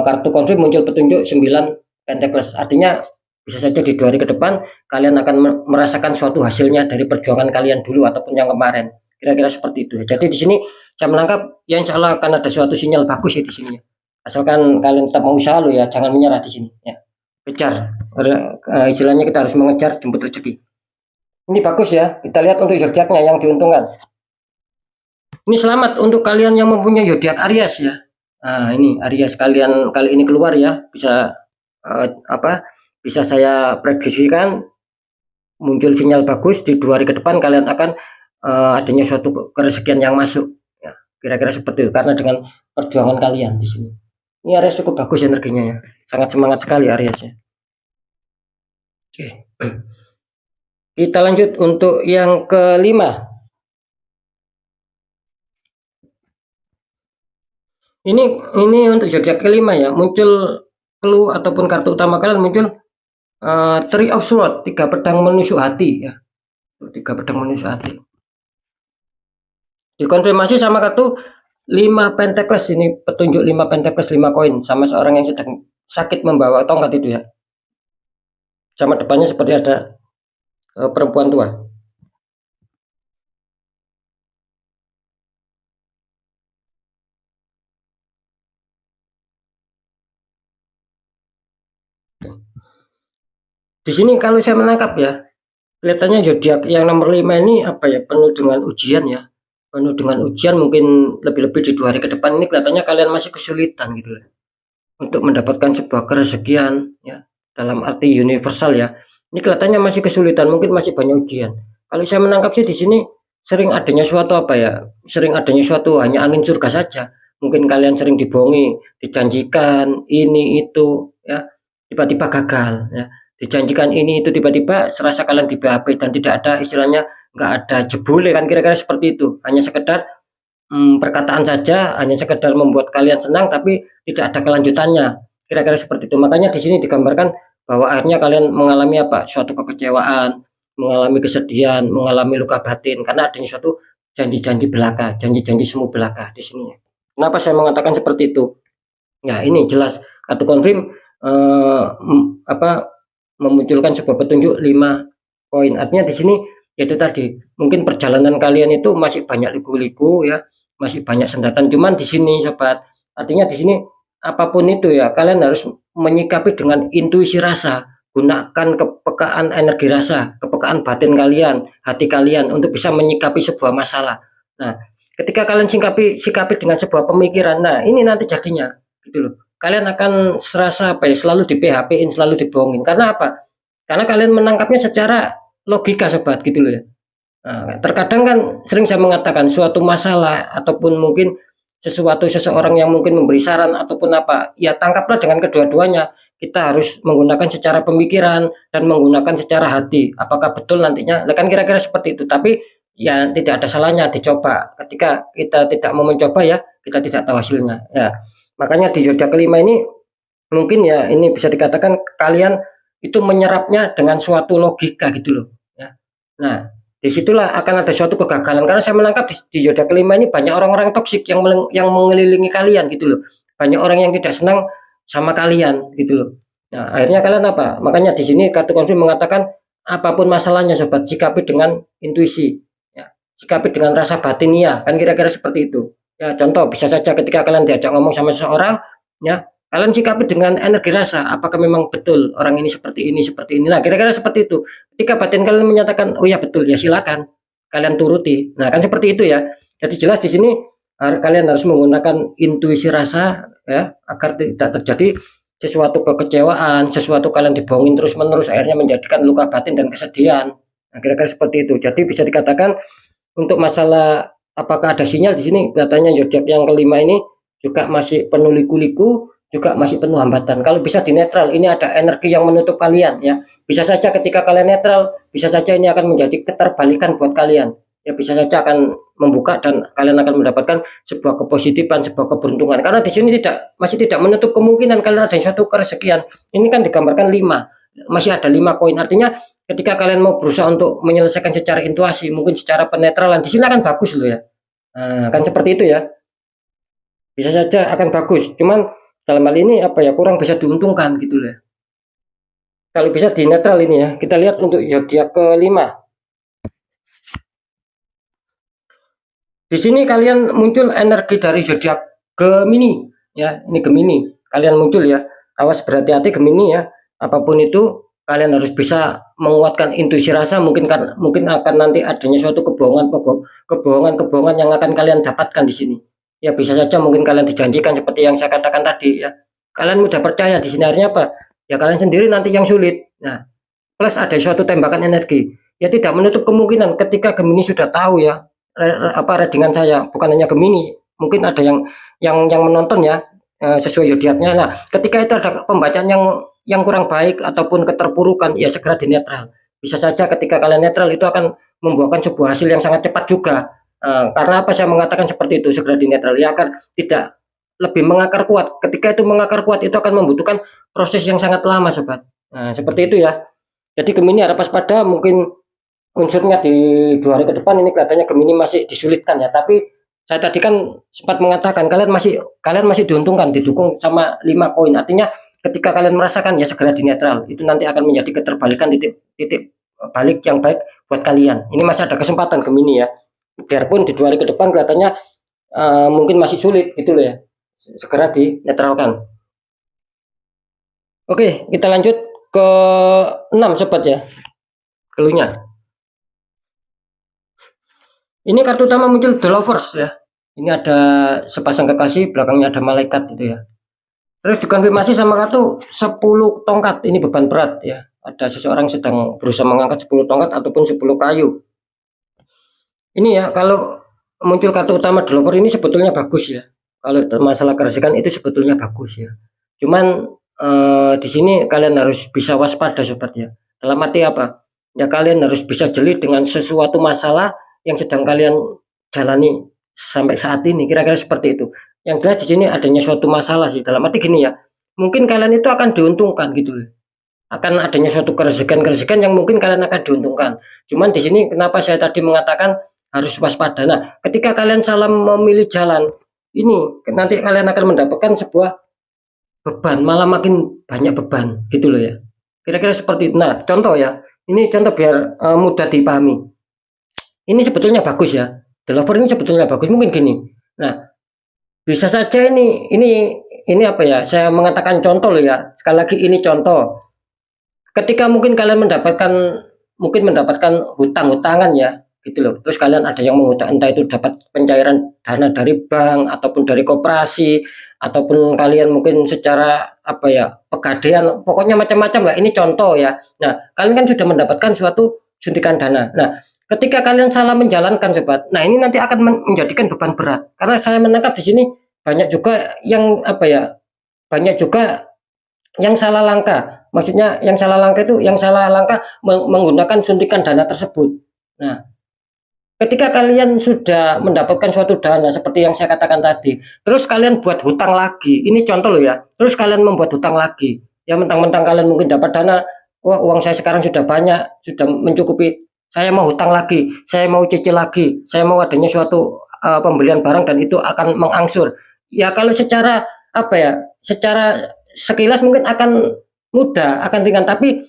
kartu konflik muncul petunjuk 9 Pentacles. Artinya bisa saja di 2 hari ke depan kalian akan merasakan suatu hasilnya dari perjuangan kalian dulu ataupun yang kemarin. Kira-kira seperti itu. Jadi di sini saya menangkap ya insya Allah akan ada suatu sinyal bagus ya di sini. Asalkan kalian tetap mau usaha lo ya, jangan menyerah di sini ya. Kejar. Istilahnya kita harus mengejar jemput rezeki. Ini bagus ya. Kita lihat untuk zodiaknya yang diuntungkan. Ini selamat untuk kalian yang mempunyai zodiak Aries ya. Nah, ini Aries kalian kali ini keluar ya. Bisa bisa saya prediksikan muncul sinyal bagus di 2 hari ke depan kalian akan adanya suatu kerezekian yang masuk ya, kira-kira seperti itu karena dengan perjuangan kalian di sini. Ini Aries cukup bagus energinya ya, sangat semangat sekali Aries ya. Oke. Kita lanjut untuk yang kelima. Ini untuk zodiak kelima ya, muncul clue ataupun kartu utama kalian muncul Three of Swords, 3 pedang menusuk hati ya. 3 pedang menusuk hati. Dikonfirmasi sama kartu 5 Pentacles, ini petunjuk 5 Pentacles 5 koin sama seorang yang sedang sakit membawa tongkat itu ya. Sama depannya seperti ada perempuan tua. Di sini kalau saya menangkap ya, kelihatannya zodiak yang nomor 5 ini apa ya, penuh dengan ujian ya. Penuh dengan ujian, mungkin lebih-lebih di 2 hari ke depan ini kelihatannya kalian masih kesulitan gitu loh. Untuk mendapatkan sebuah kerezekian ya, dalam arti universal ya. Ini kelihatannya masih kesulitan, mungkin masih banyak ujian. Kalau saya menangkap sih di sini sering adanya suatu apa ya, sering adanya suatu hanya angin surga saja. Mungkin kalian sering dibohongi, dijanjikan ini itu ya, tiba-tiba gagal ya. Dijanjikan ini itu tiba-tiba serasa kalian di BAP dan tidak ada istilahnya, nggak ada jebule kan, kira-kira seperti itu. Hanya sekedar perkataan saja, hanya sekedar membuat kalian senang tapi tidak ada kelanjutannya. Kira-kira seperti itu. Makanya di sini digambarkan bahwa akhirnya kalian mengalami apa? Suatu kekecewaan, mengalami kesedihan, mengalami luka batin karena adanya suatu janji-janji belaka, janji-janji semu belaka di sini. Kenapa saya mengatakan seperti itu? Ya, ini jelas kartu konfirm memunculkan sebuah petunjuk 5 koin. Artinya di sini yaitu tadi, mungkin perjalanan kalian itu masih banyak liku-liku ya, masih banyak sendatan. Cuman di sini sobat, artinya di sini apapun itu ya, kalian harus menyikapi dengan intuisi rasa. Gunakan kepekaan energi rasa, kepekaan batin kalian, hati kalian untuk bisa menyikapi sebuah masalah. Nah, ketika kalian sikapi dengan sebuah pemikiran, nah ini nanti jadinya gitu loh. Kalian akan serasa apa ya, selalu di PHP-in, selalu dibohongin. Karena apa? Karena kalian menangkapnya secara logika sobat gitu loh ya. Nah, terkadang kan sering saya mengatakan suatu masalah ataupun mungkin seseorang yang mungkin memberi saran ataupun apa, ya tangkaplah dengan kedua-duanya. Kita harus menggunakan secara pemikiran dan menggunakan secara hati. Apakah betul nantinya? Kan kira-kira seperti itu. Tapi ya tidak ada salahnya dicoba. Ketika kita tidak mau mencoba ya, kita tidak tahu hasilnya. Ya. Makanya di zodiak kelima ini mungkin ya ini bisa dikatakan kalian itu menyerapnya dengan suatu logika gitu loh ya. Nah, disitulah akan ada suatu kegagalan karena saya menangkap di zodiak kelima ini banyak orang-orang toksik yang mengelilingi kalian gitu loh. Banyak orang yang tidak senang sama kalian gitu loh. Nah, akhirnya kalian apa? Makanya di sini kartu konflik mengatakan apapun masalahnya sobat, sikapi dengan intuisi ya. Sikapi dengan rasa batinia, kan kira-kira seperti itu. Ya, contoh bisa saja ketika kalian diajak ngomong sama seseorang ya, Kalian sikapi dengan energi rasa, apakah memang betul orang ini seperti ini, seperti ini. Nah, kira-kira seperti itu. Ketika batin kalian menyatakan, oh ya betul, ya silakan kalian turuti. Nah, kan seperti itu ya. Jadi jelas di sini kalian harus menggunakan intuisi rasa ya, agar tidak terjadi sesuatu kekecewaan, sesuatu kalian dibohongin terus-menerus, akhirnya menjadikan luka batin dan kesedihan. Nah, kira-kira seperti itu. Jadi bisa dikatakan untuk masalah apakah ada sinyal di sini, katanya zodiak yang kelima ini juga masih penuh liku-liku, juga masih penuh hambatan. Kalau bisa di netral, ini ada energi yang menutup kalian ya. Bisa saja ketika kalian netral, bisa saja ini akan menjadi keterbalikan buat kalian. Ya bisa saja akan membuka dan kalian akan mendapatkan sebuah kepositifan, sebuah keberuntungan. Karena di sini masih tidak menutup kemungkinan kalian ada suatu kerezekian. Ini kan digambarkan 5, masih ada 5 koin. Artinya ketika kalian mau berusaha untuk menyelesaikan secara intuisi, mungkin secara penetralan, di sini akan bagus loh ya. Nah, kan seperti itu ya. Bisa saja akan bagus. Cuman dalam hal ini apa ya, kurang bisa diuntungkan gitu loh. Kalau bisa di netral ini ya. Kita lihat untuk zodiak kelima. Di sini kalian muncul energi dari zodiak Gemini ya. Ini Gemini. Kalian muncul ya. Awas berhati-hati Gemini ya. Apapun itu kalian harus bisa menguatkan intuisi rasa, mungkin akan nanti adanya suatu kebohongan yang akan kalian dapatkan di sini. Ya bisa saja mungkin kalian dijanjikan seperti yang saya katakan tadi ya. Kalian mudah percaya, di sini artinya apa? Ya kalian sendiri nanti yang sulit. Nah, plus ada suatu tembakan energi. Ya tidak menutup kemungkinan ketika Gemini sudah tahu ya readingan saya, bukan hanya Gemini, mungkin ada yang menonton ya sesuai zodiaknya. Nah, ketika itu ada pembacaan yang kurang baik ataupun keterpurukan, ya segera dinetral. Bisa saja ketika kalian netral itu akan membuahkan sebuah hasil yang sangat cepat juga. Karena apa saya mengatakan seperti itu, segera dinetral ya, akan tidak lebih mengakar kuat. Ketika itu mengakar kuat itu akan membutuhkan proses yang sangat lama sobat. Nah, seperti itu ya. Jadi Gemini harap waspada, mungkin unsurnya di 2 hari ke depan ini kelihatannya Gemini masih disulitkan ya, tapi saya tadi kan sempat mengatakan kalian masih diuntungkan, didukung sama 5 koin. Artinya ketika kalian merasakan ya segera dinetral. Itu nanti akan menjadi keterbalikan, titik balik yang baik buat kalian. Ini masih ada kesempatan Gemini ya. Biarpun di 2 hari ke depan kelihatannya mungkin masih sulit gitu loh ya. Segera dinetralkan. Oke, kita lanjut ke 6 sobat ya. Keluarnya. Ini kartu utama muncul The Lovers ya. Ini ada sepasang kekasih, belakangnya ada malaikat gitu ya. Terus dikonfirmasi sama kartu 10 tongkat. Ini beban berat ya. Ada seseorang sedang berusaha mengangkat 10 tongkat ataupun 10 kayu. Ini ya, kalau muncul kartu utama The Lover ini sebetulnya bagus ya. Kalau masalah kerezekan itu sebetulnya bagus ya. Cuman di sini kalian harus bisa waspada sobat ya. Dalam arti apa? Ya kalian harus bisa jeli dengan sesuatu masalah yang sedang kalian jalani sampai saat ini. Kira-kira seperti itu. Yang jelas di sini adanya suatu masalah sih. Dalam arti gini ya. Mungkin kalian itu akan diuntungkan gitu loh. Akan adanya suatu kerezekan yang mungkin kalian akan diuntungkan. Cuman di sini kenapa saya tadi mengatakan harus waspada. Nah, ketika kalian salah memilih jalan, ini nanti kalian akan mendapatkan sebuah beban, malah makin banyak beban gitu loh ya. Kira-kira seperti itu. Nah, contoh ya. Ini contoh biar mudah dipahami. Ini sebetulnya bagus ya. The Lover ini sebetulnya bagus. Mungkin gini. Nah, bisa saja ini apa ya? Saya mengatakan contoh loh ya. Sekali lagi ini contoh. Ketika mungkin kalian mendapatkan hutang-hutangan ya, gitu loh. Terus kalian ada yang menghutang, entah itu dapat pencairan dana dari bank ataupun dari koperasi, ataupun kalian mungkin secara apa ya, pegadaian, pokoknya macam-macam lah. Ini contoh ya. Nah, kalian kan sudah mendapatkan suatu suntikan dana. Nah, ketika kalian salah menjalankan sobat, nah ini nanti akan menjadikan beban berat. Karena saya menangkap di sini banyak juga yang apa ya, banyak juga yang salah langkah. Maksudnya yang salah langkah menggunakan suntikan dana tersebut. Nah, ketika kalian sudah mendapatkan suatu dana seperti yang saya katakan tadi, terus kalian buat hutang lagi. Ini contoh loh ya. Terus kalian membuat hutang lagi. Ya mentang-mentang kalian mungkin dapat dana, wah uang saya sekarang sudah banyak, sudah mencukupi. Saya mau hutang lagi, saya mau cicil lagi, saya mau adanya suatu pembelian barang dan itu akan mengangsur. Ya kalau secara apa ya, secara sekilas mungkin akan mudah, akan ringan, tapi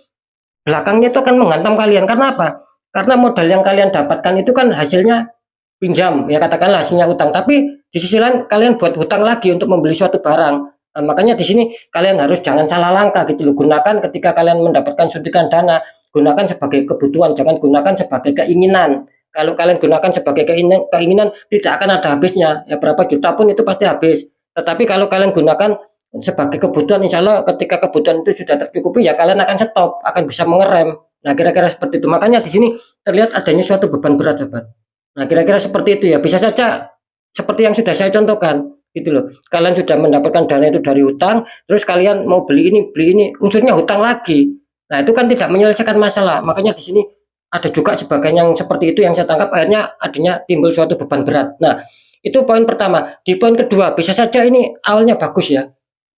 belakangnya itu akan menghantam kalian. Karena apa? Karena modal yang kalian dapatkan itu kan hasilnya pinjam, ya katakanlah hasilnya utang. Tapi di sisi lain kalian buat hutang lagi untuk membeli suatu barang. Makanya di sini kalian harus jangan salah langkah gitu loh. Gunakan ketika kalian mendapatkan suntikan dana, gunakan sebagai kebutuhan, jangan gunakan sebagai keinginan. Kalau kalian gunakan sebagai keinginan tidak akan ada habisnya. Ya berapa juta pun itu pasti habis. Tetapi kalau kalian gunakan sebagai kebutuhan, insya Allah ketika kebutuhan itu sudah tercukupi ya kalian akan stop, akan bisa mengerem. Nah kira-kira seperti itu. Makanya di sini terlihat adanya suatu beban berat, sahabat. Nah kira-kira seperti itu ya. Bisa saja seperti yang sudah saya contohkan gitu loh. Kalian sudah mendapatkan dana itu dari hutang, terus kalian mau beli ini, unsurnya hutang lagi. Nah, itu kan tidak menyelesaikan masalah. Makanya di sini ada juga sebagian yang seperti itu yang saya tangkap akhirnya adanya timbul suatu beban berat. Nah, itu poin pertama. Di poin kedua, bisa saja ini awalnya bagus ya.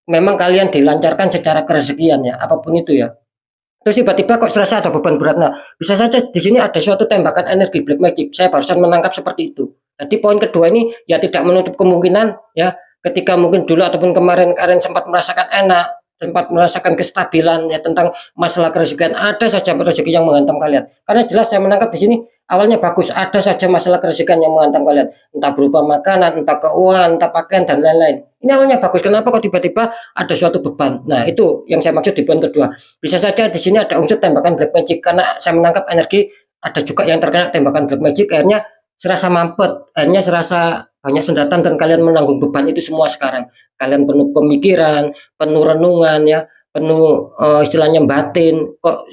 Memang kalian dilancarkan secara kerezekian ya, apapun itu ya. Terus tiba-tiba kok serasa ada beban berat. Nah, bisa saja di sini ada suatu tembakan energi black magic. Saya barusan menangkap seperti itu. Jadi poin kedua ini ya tidak menutup kemungkinan ya ketika mungkin dulu ataupun kemarin kalian sempat merasakan enak, sempat merasakan kestabilan ya tentang masalah kerezekian, ada saja rezeki yang menghantam kalian. Karena jelas saya menangkap di sini awalnya bagus, ada saja masalah kerezekian yang menghantam kalian, entah berupa makanan, entah keuangan, entah pakaian dan lain-lain. Ini awalnya bagus, kenapa kok tiba-tiba ada suatu beban? Nah, itu yang saya maksud di poin kedua. Bisa saja di sini ada unsur tembakan black magic karena saya menangkap energi ada juga yang terkena tembakan black magic akhirnya serasa mampet, akhirnya serasa banyak sendatan dan kalian menanggung beban itu semua sekarang. Kalian penuh pemikiran, penuh renungan ya, penuh istilahnya batin, kok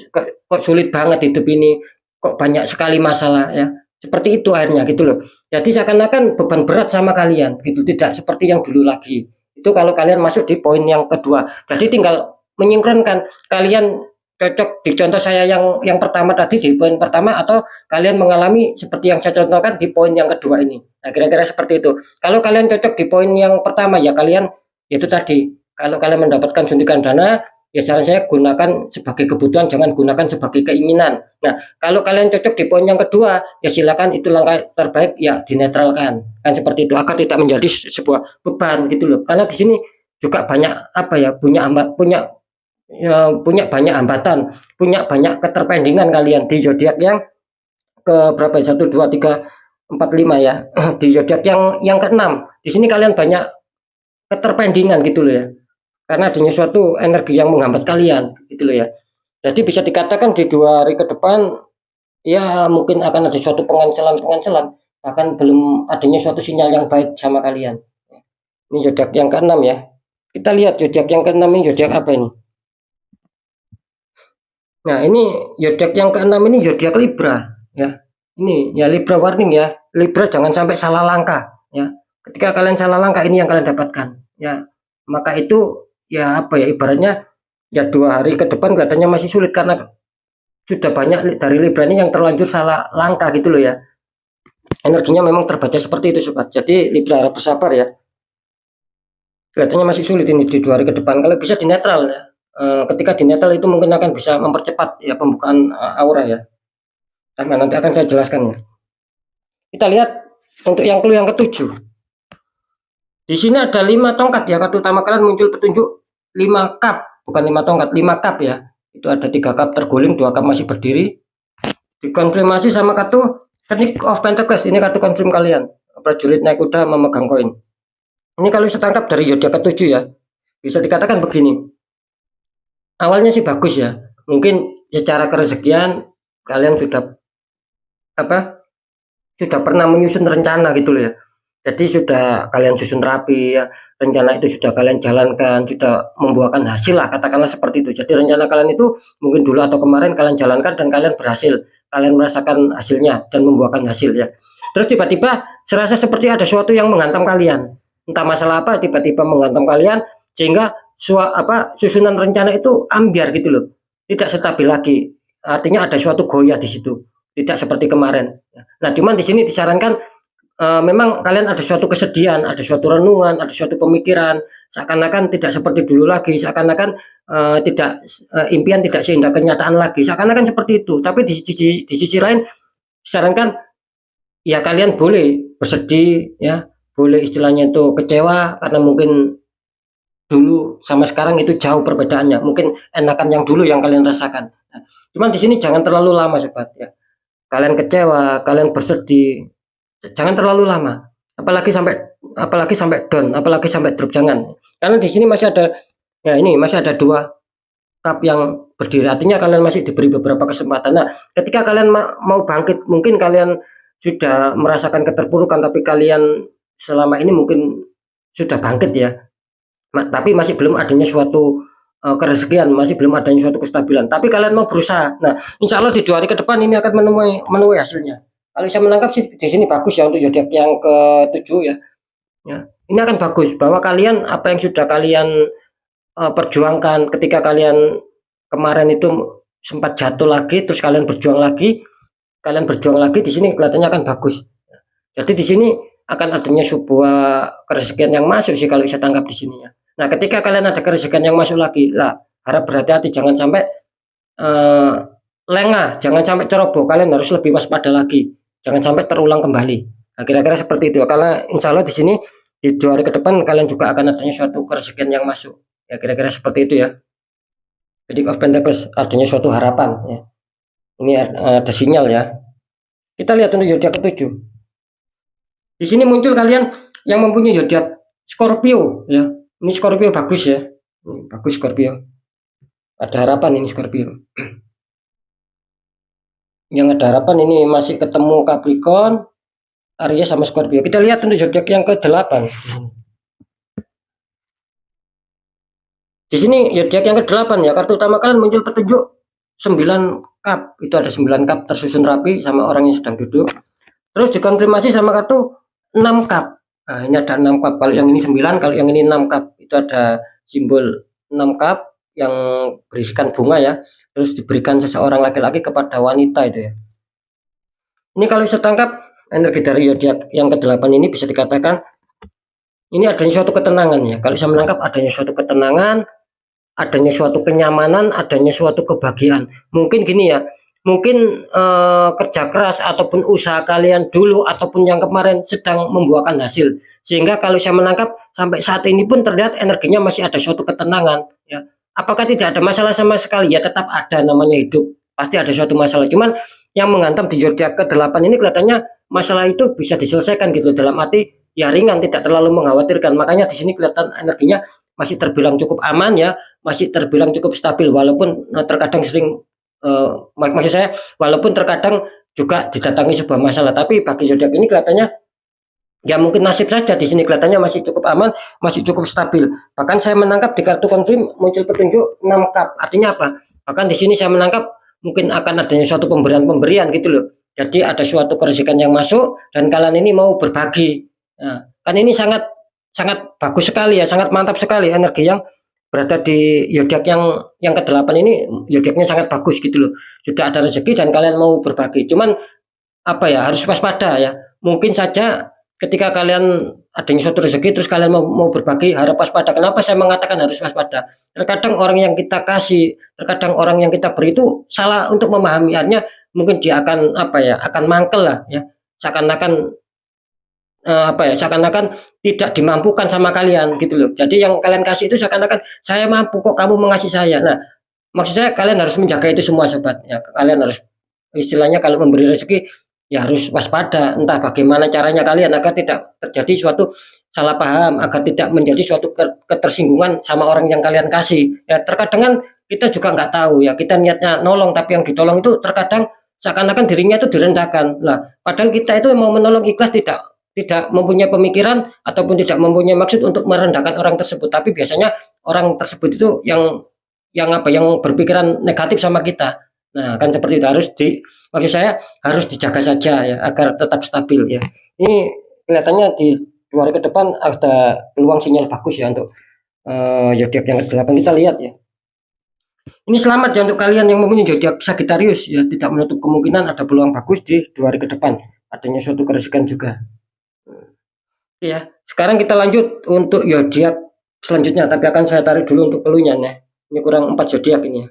sulit banget hidup ini, kok banyak sekali masalah ya. Seperti itu akhirnya gitu loh. Jadi seakan-akan beban berat sama kalian gitu, tidak seperti yang dulu lagi. Itu kalau kalian masuk di poin yang kedua. Jadi tinggal menyinkronkan kalian cocok di contoh saya yang pertama tadi di poin pertama atau kalian mengalami seperti yang saya contohkan di poin yang kedua ini. Nah, kira-kira seperti itu. Kalau kalian cocok di poin yang pertama ya kalian itu tadi. Kalau kalian mendapatkan suntikan dana, ya saran saya gunakan sebagai kebutuhan, jangan gunakan sebagai keinginan. Nah, kalau kalian cocok di poin yang kedua, ya silakan itu langkah terbaik ya dinetralkan. Kan seperti itu agar tidak menjadi sebuah beban gitu loh. Karena di sini juga banyak apa ya, punya banyak hambatan, punya banyak keterpendingan kalian di zodiak yang ke berapa ya? 1 2 3 4 5 ya. Di zodiak yang keenam. Di sini kalian banyak keterpendingan gitu loh ya. Karena adanya suatu energi yang menghambat kalian gitu loh ya. Jadi bisa dikatakan di 2 hari ke depan ya mungkin akan ada suatu pengancelan, bahkan belum adanya suatu sinyal yang baik sama kalian. Ini zodiak yang keenam ya. Kita lihat zodiak yang keenam ini zodiak apa ini? Nah, ini zodiak yang keenam ini zodiak Libra ya. Ini ya Libra warning ya. Libra jangan sampai salah langkah ya. Ketika kalian salah langkah ini yang kalian dapatkan ya. Maka itu ya apa ya ibaratnya ya 2 hari ke depan kelihatannya masih sulit karena sudah banyak dari Libra ini yang terlanjur salah langkah gitu loh ya. Energinya memang terbaca seperti itu sobat. Jadi Libra harus bersabar ya. Kelihatannya masih sulit ini di 2 hari ke depan. Kalau bisa di netral ya. Ketika di netral itu mungkin akan bisa mempercepat ya pembukaan aura ya. Karena nanti akan saya jelaskan ya. Kita lihat untuk yang clue yang ketujuh. Di sini ada 5 tongkat ya. Kartu utama kalian muncul petunjuk 5 cup, bukan 5 tongkat, 5 cup ya. Itu ada 3 cup terguling, 2 cup masih berdiri. Dikonfirmasi sama kartu Technique of Pentacles. Ini kartu konfirm kalian. Prajurit naik kuda memegang koin. Ini kalau setangkap dari zodiak ketujuh ya. Bisa dikatakan begini. Awalnya sih bagus ya. Mungkin secara kerezekian kalian sudah pernah menyusun rencana gitu loh ya. Jadi sudah kalian susun rapi ya. Rencana itu sudah kalian jalankan, sudah membuahkan hasil lah katakanlah seperti itu. Jadi rencana kalian itu mungkin dulu atau kemarin kalian jalankan dan kalian berhasil. Kalian merasakan hasilnya dan membuahkan hasil ya. Terus tiba-tiba serasa seperti ada sesuatu yang menghantam kalian. Entah masalah apa tiba-tiba menghantam kalian sehingga susunan rencana itu ambiar gitu loh, tidak stabil lagi. Artinya ada suatu goyah di situ, tidak seperti kemarin. Nah, cuman di sini disarankan memang kalian ada suatu kesedihan, ada suatu renungan, ada suatu pemikiran, seakan-akan tidak seperti dulu lagi, seakan-akan impian tidak seindah kenyataan lagi, seakan-akan seperti itu. Tapi di sisi lain disarankan ya kalian boleh bersedih ya, boleh istilahnya itu kecewa karena mungkin dulu sama sekarang itu jauh perbedaannya. Mungkin enakan yang dulu yang kalian rasakan. Nah, cuman di sini jangan terlalu lama sobat ya. Kalian kecewa, kalian bersedih, jangan terlalu lama. Apalagi sampai apalagi sampai down, apalagi sampai drop, jangan. Karena di sini masih ada, ya ini masih ada 2 cup yang berdiri, artinya kalian masih diberi beberapa kesempatan. Nah, ketika kalian mau bangkit, mungkin kalian sudah merasakan keterpurukan, tapi kalian selama ini mungkin sudah bangkit ya, tapi masih belum adanya suatu kerezekian, masih belum adanya suatu kestabilan. Tapi kalian mau berusaha. Nah, insya Allah di 2 hari ke depan ini akan menuai hasilnya. Kalau saya menangkap sih di sini bagus ya untuk zodiak yang ke-7 ya. Ya, ini akan bagus bahwa kalian apa yang sudah kalian perjuangkan ketika kalian kemarin itu sempat jatuh lagi, terus kalian berjuang lagi di sini kelihatannya akan bagus. Jadi di sini akan adanya sebuah kerezekian yang masuk sih kalau saya tangkap di sini ya. Nah, ketika kalian ada kerezekian yang masuk lagi, lah harap berhati-hati, jangan sampai uh, lengah, jangan sampai ceroboh. Kalian harus lebih waspada lagi, jangan sampai terulang kembali. Nah, kira-kira seperti itu. Karena insya Allah di sini di 2 hari ke depan kalian juga akan adanya suatu kerezekian yang masuk. Ya kira-kira seperti itu ya. Jadi of Pentacles adanya suatu harapan ya. Ini ada sinyal ya. Kita lihat untuk zodiak ke-7. Di sini muncul kalian yang mempunyai zodiak Scorpio ya. Ini Scorpio bagus ya. Bagus Scorpio. Ada harapan ini Scorpio. Yang ada harapan ini masih ketemu Capricorn, Aries sama Scorpio. Kita lihat untuk zodiak yang ke-8. Di sini zodiak yang ke-8 ya. Kartu utama kalian muncul petunjuk 9 cup. Itu ada 9 cup tersusun rapi sama orang yang sedang duduk. Terus dikonfirmasi sama kartu 6 cup. Nah, ini ada 6 cup. Kalau yang ini 9, kalau yang ini 6 cup. Itu ada simbol 6 cup yang berisikan bunga ya. Terus diberikan seseorang laki-laki kepada wanita itu ya. Ini kalau saya tangkap energi dari zodiak yang ke-8 ini bisa dikatakan ini adanya suatu ketenangan ya. Kalau saya menangkap adanya suatu ketenangan, adanya suatu kenyamanan, adanya suatu kebahagiaan. Mungkin gini ya, mungkin kerja keras ataupun usaha kalian dulu ataupun yang kemarin sedang membuahkan hasil. Sehingga kalau saya menangkap sampai saat ini pun terlihat energinya masih ada suatu ketenangan. Ya. Apakah tidak ada masalah sama sekali? Ya tetap ada, namanya hidup. Pasti ada suatu masalah. Cuman yang menghantam di zodiak ke-8 ini kelihatannya masalah itu bisa diselesaikan gitu, dalam arti ya ringan, tidak terlalu mengkhawatirkan. Makanya di sini kelihatan energinya masih terbilang cukup aman ya, masih terbilang cukup stabil walaupun terkadang sering maksud saya walaupun terkadang juga didatangi sebuah masalah, tapi bagi zodiak ini kelihatannya ya mungkin nasib saja, di sini kelihatannya masih cukup aman, masih cukup stabil. Bahkan saya menangkap di kartu confirm muncul petunjuk 6 cup. Artinya apa? Bahkan di sini saya menangkap mungkin akan adanya suatu pemberian-pemberian gitu loh. Jadi ada suatu kerezekian yang masuk dan kalian ini mau berbagi. Nah, kan ini sangat sangat bagus sekali ya, sangat mantap sekali energi yang berada di zodiak yang ke-8 ini. Zodiaknya sangat bagus gitu loh. Sudah ada rezeki dan kalian mau berbagi. Cuman apa ya, harus waspada ya. Mungkin saja ketika kalian adanya suatu rezeki terus kalian mau berbagi, harap waspada. Kenapa saya mengatakan harus waspada? Terkadang orang yang kita kasih, terkadang orang yang kita beri itu salah untuk memahami. Artinya mungkin dia akan apa ya, akan mangkel lah ya. Seakan-akan apa ya, seakan-akan tidak dimampukan sama kalian gitu loh. Jadi yang kalian kasih itu seakan-akan saya mampu kok kamu mengasihi saya. Nah, maksud saya kalian harus menjaga itu semua sobat ya. Kalian harus istilahnya kalau memberi rezeki ya harus waspada, entah bagaimana caranya kalian agar tidak terjadi suatu salah paham, agar tidak menjadi suatu ketersinggungan sama orang yang kalian kasih. Ya terkadang kan kita juga nggak tahu ya, kita niatnya nolong tapi yang ditolong itu terkadang seakan-akan dirinya itu direndahkan. Lah, padahal kita itu mau menolong ikhlas, tidak tidak mempunyai pemikiran ataupun tidak mempunyai maksud untuk merendahkan orang tersebut, tapi biasanya orang tersebut itu yang apa, yang berpikiran negatif sama kita. Nah, kan seperti itu, maksud saya harus dijaga saja ya agar tetap stabil ya. Ini kelihatannya di 2 hari ke depan ada peluang sinyal bagus ya untuk zodiak yang ke-8. Kita lihat ya. Ini selamat ya untuk kalian yang mempunyai zodiak Sagittarius ya, tidak menutup kemungkinan ada peluang bagus di 2 hari ke depan. Adanya suatu kerezekian juga. Ya, sekarang kita lanjut untuk zodiak selanjutnya, tapi akan saya tarik dulu untuk keluhnya nih. Ini kurang 4 zodiak ini ya.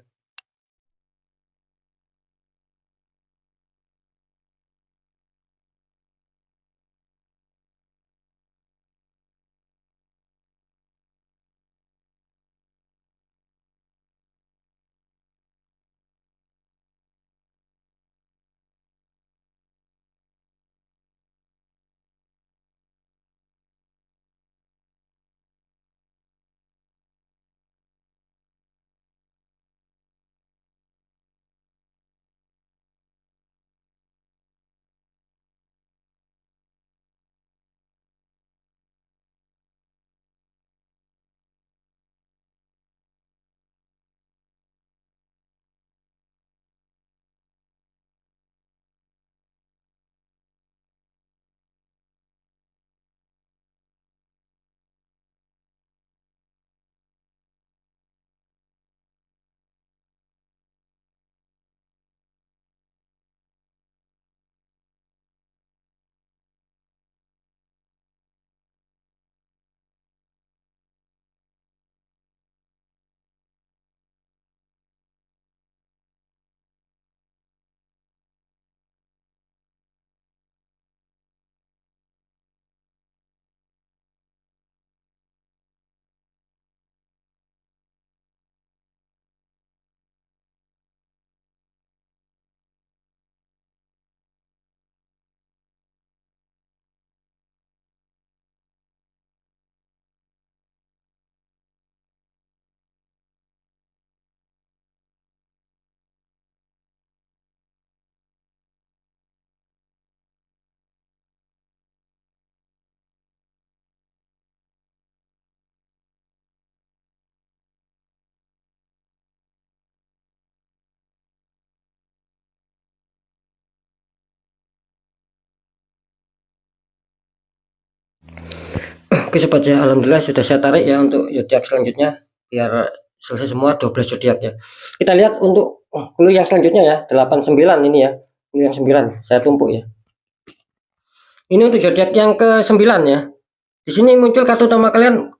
Oke sobat ya, alhamdulillah sudah saya tarik ya untuk zodiak selanjutnya biar selesai semua 12 zodiak ya. Kita lihat untuk clue yang selanjutnya ya, 89 ini ya. Clue yang 9 saya tumpuk ya. Ini untuk zodiak yang ke-9 ya. Di sini muncul kartu utama kalian,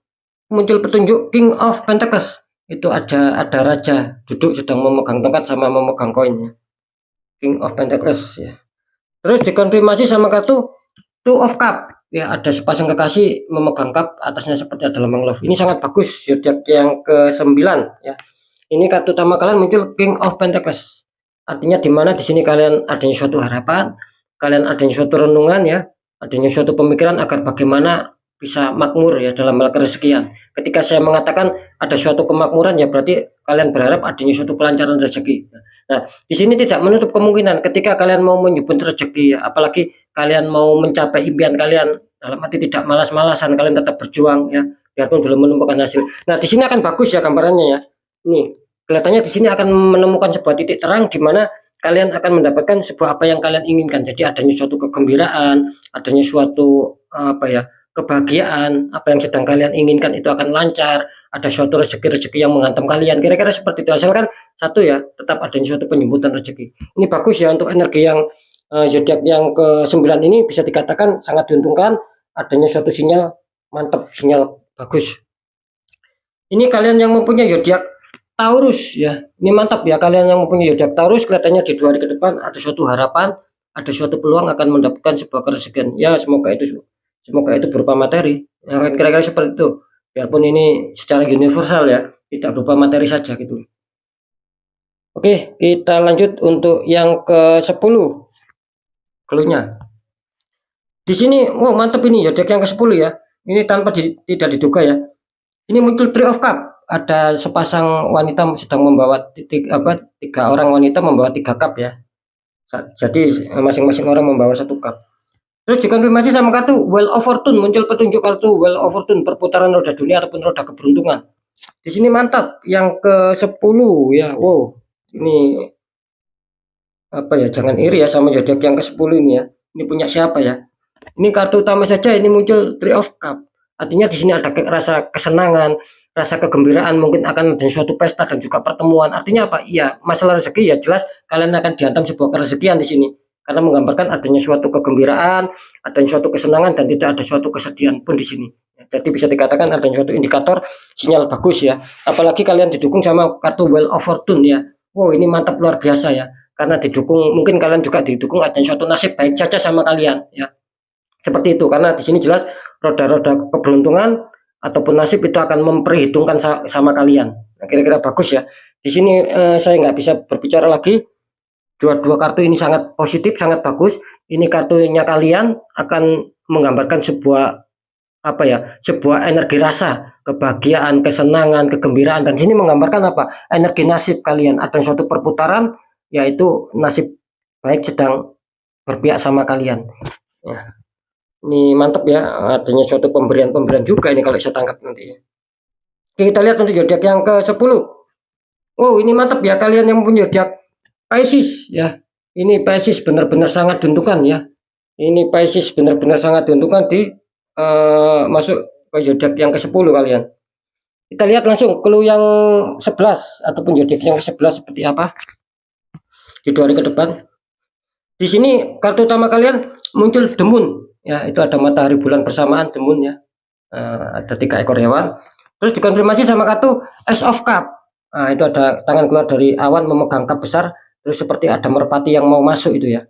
muncul petunjuk King of Pentacles. Itu ada raja duduk sedang memegang tongkat sama memegang koin ya. King of Pentacles ya. Terus dikonfirmasi sama kartu Two of Cup. Ya, ada sepasang kekasih memegang cup, atasnya seperti ada lambang love. Ini sangat bagus zodiak yang ke-9 ya. Ini kartu utama kalian muncul King of Pentacles. Artinya di mana di sini kalian adanya suatu harapan, kalian adanya suatu renungan ya, adanya suatu pemikiran agar bagaimana bisa makmur ya dalam hal kerezekian. Ketika saya mengatakan ada suatu kemakmuran ya berarti kalian berharap adanya suatu kelancaran rezeki. Nah, di sini tidak menutup kemungkinan ketika kalian mau menyebut rezeki ya, apalagi kalian mau mencapai impian kalian, dalam arti tidak malas-malasan, kalian tetap berjuang ya, biarpun belum menemukan hasil. Nah, di sini akan bagus ya gambarannya ya. Nih, kelihatannya di sini akan menemukan sebuah titik terang di mana kalian akan mendapatkan sebuah apa yang kalian inginkan. Jadi adanya suatu kegembiraan, adanya suatu kebahagiaan, apa yang sedang kalian inginkan itu akan lancar, ada suatu rezeki-rezeki yang menghantam kalian. Kira-kira seperti itu. Asalkan satu ya, tetap adanya suatu penjemputan rezeki. Ini bagus ya untuk energi yang zodiak yang ke-9 ini, bisa dikatakan sangat diuntungkan, adanya suatu sinyal mantap, sinyal bagus. Ini kalian yang mempunyai zodiak Taurus ya, ini mantap ya, kalian yang mempunyai zodiak Taurus kelihatannya di 2 hari ke depan ada suatu harapan, ada suatu peluang akan mendapatkan sebuah kerezekian ya, semoga itu berupa materi ya, kira-kira seperti itu, biarpun ini secara universal ya, tidak berupa materi saja gitu. Oke, kita lanjut untuk yang ke-10 clue-nya. Di sini wow mantap, ini zodiak yang ke-10 ya, ini tanpa tidak diduga ya, ini muncul Three of Cup. Ada sepasang wanita sedang membawa tiga orang wanita membawa 3 cup ya. Jadi masing-masing orang membawa 1 cup. Terus dikonfirmasi sama kartu Wheel of Fortune, muncul petunjuk kartu Wheel of Fortune, perputaran roda dunia ataupun roda keberuntungan. Di sini mantap yang ke-10 ya. Wow, ini apa ya, jangan iri ya sama zodiak yang ke-10 ini ya. Ini punya siapa ya? Ini kartu utama saja ini muncul Three of Cup. Artinya di sini ada rasa kesenangan, rasa kegembiraan, mungkin akan ada suatu pesta dan juga pertemuan. Artinya apa? Iya, masalah rezeki ya jelas kalian akan dihantam sebuah kerezekian di sini. Karena menggambarkan adanya suatu kegembiraan, adanya suatu kesenangan dan tidak ada suatu kesedihan pun di sini. Jadi bisa dikatakan adanya suatu indikator sinyal bagus ya. Apalagi kalian didukung sama kartu Wheel of Fortune ya. Wow, ini mantap luar biasa ya. Karena didukung, mungkin kalian juga didukung adanya suatu nasib baik saja sama kalian ya. Seperti itu, karena di sini jelas roda-roda keberuntungan ataupun nasib itu akan memperhitungkan sama kalian. Nah, kira-kira bagus ya. Di sini saya nggak bisa berbicara lagi. Dua kartu ini sangat positif, sangat bagus. Ini kartunya kalian akan menggambarkan sebuah sebuah energi rasa, kebahagiaan, kesenangan, kegembiraan. Dan sini menggambarkan apa? Energi nasib kalian. Ada suatu perputaran, yaitu nasib baik sedang berpihak sama kalian. Ya. Ini mantap ya, adanya suatu pemberian juga ini kalau saya tangkap nanti. Kita lihat untuk zodiak yang ke-10. Oh, ini mantap ya, kalian yang punya zodiak Pisces ya. Ini Pisces benar-benar sangat diuntungkan ya. Ini Pisces benar-benar sangat diuntungkan di masuk ke zodiak yang ke-10 kalian. Kita lihat langsung clue yang 11 ataupun zodiak yang ke-11 seperti apa di 2 hari ke depan. Di sini kartu utama kalian muncul The Moon. Ya, itu ada matahari bulan bersamaan, The Moon ya. Ada 3 ekor hewan. Terus dikonfirmasi sama kartu Ace of Cup. Nah, itu ada tangan keluar dari awan memegang cup besar. Terus seperti ada merpati yang mau masuk itu ya.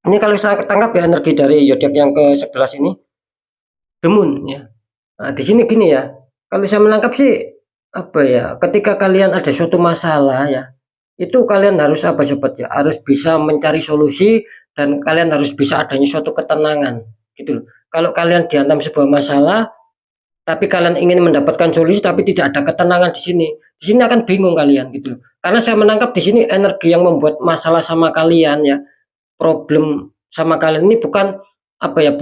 Ini kalau saya tangkap ya energi dari zodiak yang ke-11 ini The Moon ya. Nah, di sini gini ya. Kalau saya menangkap sih ketika kalian ada suatu masalah ya, itu kalian harus sobat ya, harus bisa mencari solusi dan kalian harus bisa adanya suatu ketenangan gitu loh. Kalau kalian dihantam sebuah masalah tapi kalian ingin mendapatkan solusi tapi tidak ada ketenangan di sini akan bingung kalian gitu loh. Karena saya menangkap di sini energi yang membuat masalah sama kalian ya, problem sama kalian ini bukan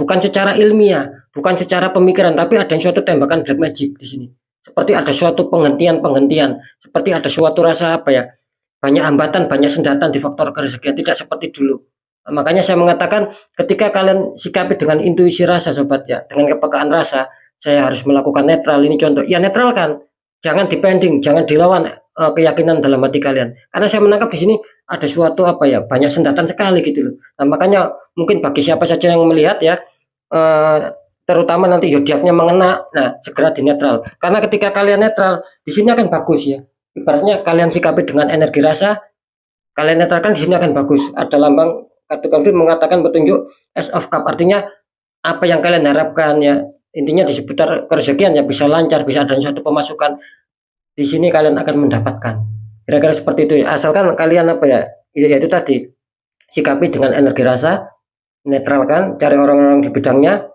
bukan secara ilmiah, bukan secara pemikiran, tapi ada suatu tembakan black magic di sini. Seperti ada suatu penghentian, seperti ada suatu rasa banyak hambatan, banyak sendatan di faktor kerezekian, tidak seperti dulu. Nah, makanya saya mengatakan ketika kalian sikapi dengan intuisi rasa sobat ya, dengan kepekaan rasa, saya harus melakukan netral. Ini contoh. Ya netralkan, jangan depending, jangan dilawan keyakinan dalam hati kalian. Karena saya menangkap di sini ada suatu apa ya, banyak sendatan sekali gitu loh. Nah, makanya mungkin bagi siapa saja yang melihat ya, terutama nanti zodiaknya mengena, nah segera dinetral. Karena ketika kalian netral, di sini akan bagus ya. Ibaratnya kalian sikapi dengan energi rasa, kalian netralkan di sini akan bagus. Ada lambang kartu konflik mengatakan petunjuk Ace of Cup, artinya apa yang kalian harapkan ya, intinya di seputar kerezekian ya, bisa lancar, bisa ada suatu pemasukan di sini kalian akan mendapatkan. Kira-kira seperti itu ya. Asalkan kalian apa ya, yaitu tadi sikapi dengan energi rasa, netralkan, cari orang-orang di bidangnya.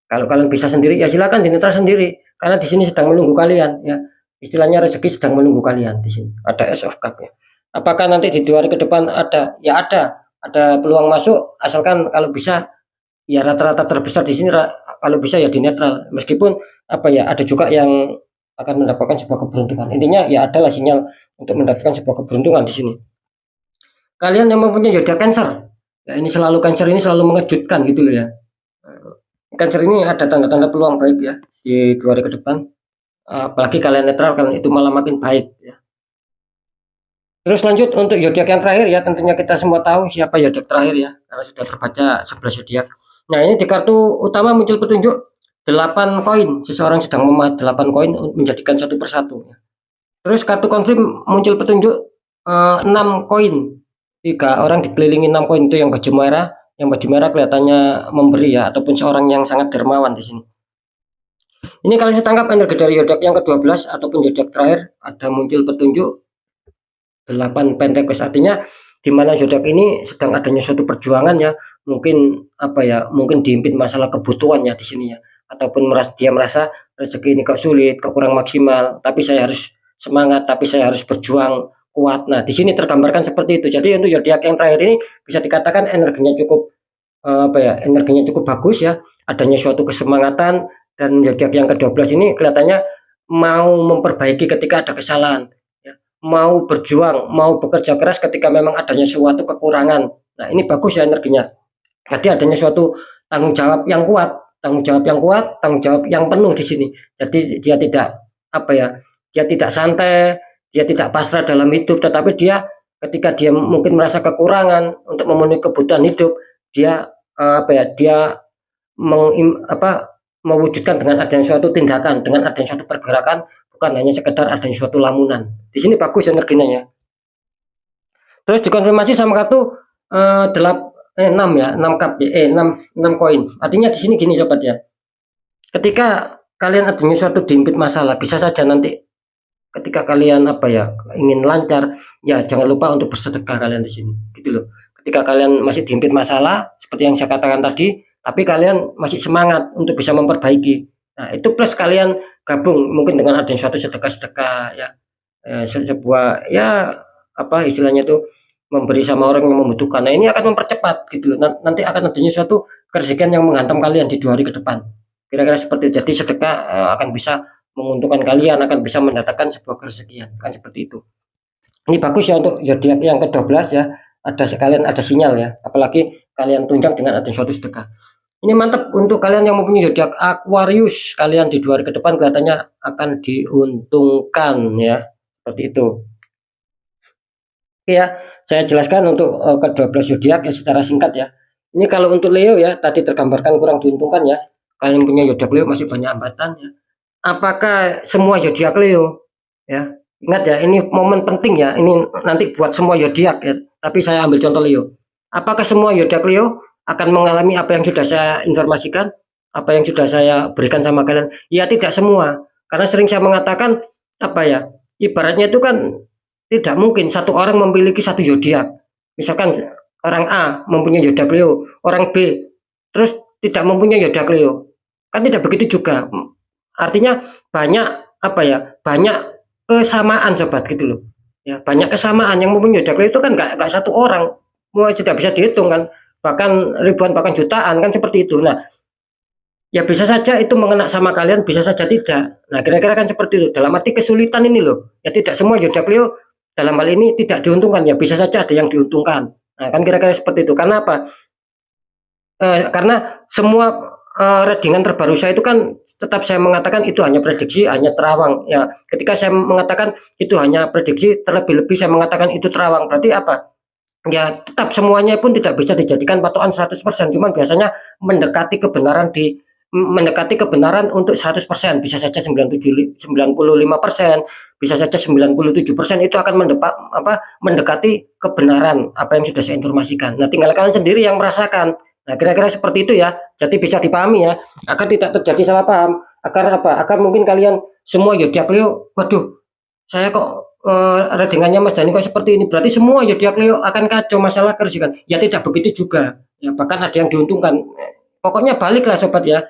Kalau kalian bisa sendiri ya silakan dinetral sendiri, karena di sini sedang menunggu kalian ya. Istilahnya rezeki sedang menunggu kalian di sini. Ada Ace of Cup ya. Apakah nanti di 2 hari ke depan ada? Ya ada peluang masuk, asalkan kalau bisa ya rata-rata terbesar di sini kalau bisa ya di netral. Meskipun apa ya, ada juga yang akan mendapatkan sebuah keberuntungan. Intinya ya adalah sinyal untuk mendapatkan sebuah keberuntungan di sini. Kalian yang mempunyai zodiak Cancer, ya ini selalu Cancer ini selalu mengejutkan gitu loh ya. Cancer ini ada tanda-tanda peluang baik ya di 2 hari ke depan. Apalagi kalian netral, kalian itu malah makin baik ya. Terus lanjut untuk zodiak yang terakhir ya, tentunya kita semua tahu siapa zodiak terakhir ya, karena sudah terbaca 11 zodiak. Nah, ini di kartu utama muncul petunjuk 8 koin, seseorang sedang memahat 8 koin menjadikan satu persatu. Terus kartu konfirm muncul petunjuk 6 koin, 3 orang dikelilingi 6 koin, itu yang baju merah. Yang baju merah kelihatannya memberi ya, ataupun seorang yang sangat dermawan di sini. Ini kalau saya tangkap energi dari zodiak yang ke-12 ataupun zodiak terakhir, ada muncul petunjuk 8 Pentacle, artinya di mana zodiak ini sedang adanya suatu perjuangan ya, mungkin apa ya, mungkin diimpit masalah kebutuhan ya di sini ya, ataupun dia merasa rezeki ini kok sulit, kok kurang maksimal, tapi saya harus semangat, tapi saya harus berjuang kuat. Nah, di sini tergambarkan seperti itu. Jadi untuk zodiak yang terakhir ini bisa dikatakan energinya cukup apa ya, energinya cukup bagus ya, adanya suatu kesemangatan. Dan zodiak yang ke-12 ini kelihatannya mau memperbaiki ketika ada kesalahan, mau berjuang, mau bekerja keras ketika memang adanya suatu kekurangan. Nah, ini bagus ya energinya. Jadi adanya suatu tanggung jawab yang kuat, tanggung jawab yang kuat, tanggung jawab yang penuh di sini. Jadi dia tidak apa ya, dia tidak santai, dia tidak pasrah dalam hidup, tetapi dia ketika dia mungkin merasa kekurangan untuk memenuhi kebutuhan hidup, dia apa ya, dia mewujudkan dengan adanya suatu tindakan, dengan adanya suatu pergerakan, bukan hanya sekedar adanya suatu lamunan. Di sini bagus energinya ya. Terus dikonfirmasi sama kartu 6 ya, 6 cup ya, 6 koin. Artinya di sini gini sobat ya. Ketika kalian adanya suatu diimpit masalah, bisa saja nanti ketika kalian apa ya, ingin lancar, ya jangan lupa untuk bersedekah kalian di sini. Gitu loh. Ketika kalian masih diimpit masalah seperti yang saya katakan tadi, tapi kalian masih semangat untuk bisa memperbaiki. Nah, itu plus kalian gabung mungkin dengan adanya suatu sedekah-sedekah ya, sebuah ya apa istilahnya itu, memberi sama orang yang membutuhkan. Nah, ini akan mempercepat gitu loh. Nanti akan adanya suatu kerezekian yang menghantam kalian di 2 hari ke depan. Kira-kira seperti itu. Jadi sedekah akan bisa menguntungkan kalian, akan bisa mendatangkan sebuah kerezekian, kan seperti itu. Ini bagus ya untuk zodiak yang ke-12 ya. Ada sekalian ada sinyal ya. Apalagi kalian tunjang dengan adanya suatu sedekah. Ini mantap untuk kalian yang mempunyai zodiak Aquarius. Kalian di 2 hari ke depan kelihatannya akan diuntungkan ya. Seperti itu. Oke ya, saya jelaskan untuk ke-12 zodiak ya secara singkat ya. Ini kalau untuk Leo ya, tadi tergambarkan kurang diuntungkan ya. Kalian punya zodiak Leo masih banyak hambatan ya. Apakah semua zodiak Leo ya? Ingat ya, ini momen penting ya. Ini nanti buat semua zodiak ya. Tapi saya ambil contoh Leo. Apakah semua zodiak Leo akan mengalami apa yang sudah saya informasikan, apa yang sudah saya berikan sama kalian? Ya tidak semua. Karena sering saya mengatakan apa ya? Ibaratnya itu kan tidak mungkin satu orang memiliki satu zodiak. Misalkan orang A mempunyai zodiak Leo, orang B terus tidak mempunyai zodiak Leo. Kan tidak begitu juga. Artinya banyak apa ya? Banyak kesamaan sobat gitu loh. Ya, banyak kesamaan yang mempunyai zodiak Leo itu kan enggak satu orang. Mau tidak bisa dihitung kan. Bahkan ribuan bahkan jutaan kan seperti itu. Nah, ya bisa saja itu mengena sama kalian, bisa saja tidak. Nah, kira-kira kan seperti itu. Dalam arti kesulitan ini loh. Ya tidak semua zodiak Leo dalam hal ini tidak diuntungkan, ya bisa saja ada yang diuntungkan. Nah, kan kira-kira seperti itu. Karena apa? Karena semua readingan terbaru saya itu kan tetap saya mengatakan itu hanya prediksi, hanya terawang ya. Ketika saya mengatakan itu hanya prediksi, terlebih-lebih saya mengatakan itu terawang, berarti apa? Ya tetap semuanya pun tidak bisa dijadikan patokan 100%, cuman biasanya mendekati kebenaran mendekati kebenaran untuk 100%, bisa saja 95%, bisa saja 97%, itu akan mendekati kebenaran apa yang sudah saya informasikan. Nah, tinggal kalian sendiri yang merasakan. Nah, kira-kira seperti itu ya. Jadi bisa dipahami ya, agar tidak terjadi salah paham. Agar apa? Agar mungkin kalian semua zodiak Leo, waduh, saya kok readingannya Mas Dani kok seperti ini, berarti semua zodiak Leo akan kacau masalah kerjaan. Ya tidak begitu juga. Ya bahkan ada yang diuntungkan. Pokoknya baliklah sobat ya.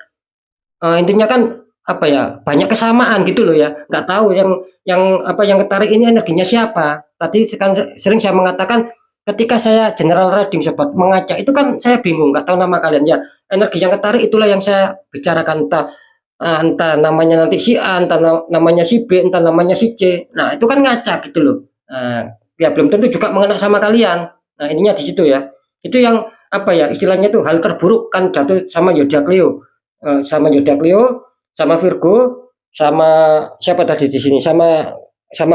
Intinya kan apa ya, banyak kesamaan gitu loh ya, nggak tahu yang ketarik ini energinya siapa. Tadi kan sering saya mengatakan ketika saya general reading sobat mengajak itu kan saya bingung, nggak tahu nama kalian ya, energi yang ketarik itulah yang saya bicarakan, entah namanya nanti si A, entah namanya si B, entah namanya si C. Nah itu kan ngacak gitu loh. Ya belum tentu juga mengena sama kalian. Nah ininya di situ ya, itu yang apa ya istilahnya tuh hal terburuk kan jatuh sama zodiak Leo. Sama zodiak Leo, sama Virgo, sama siapa tadi di sini, sama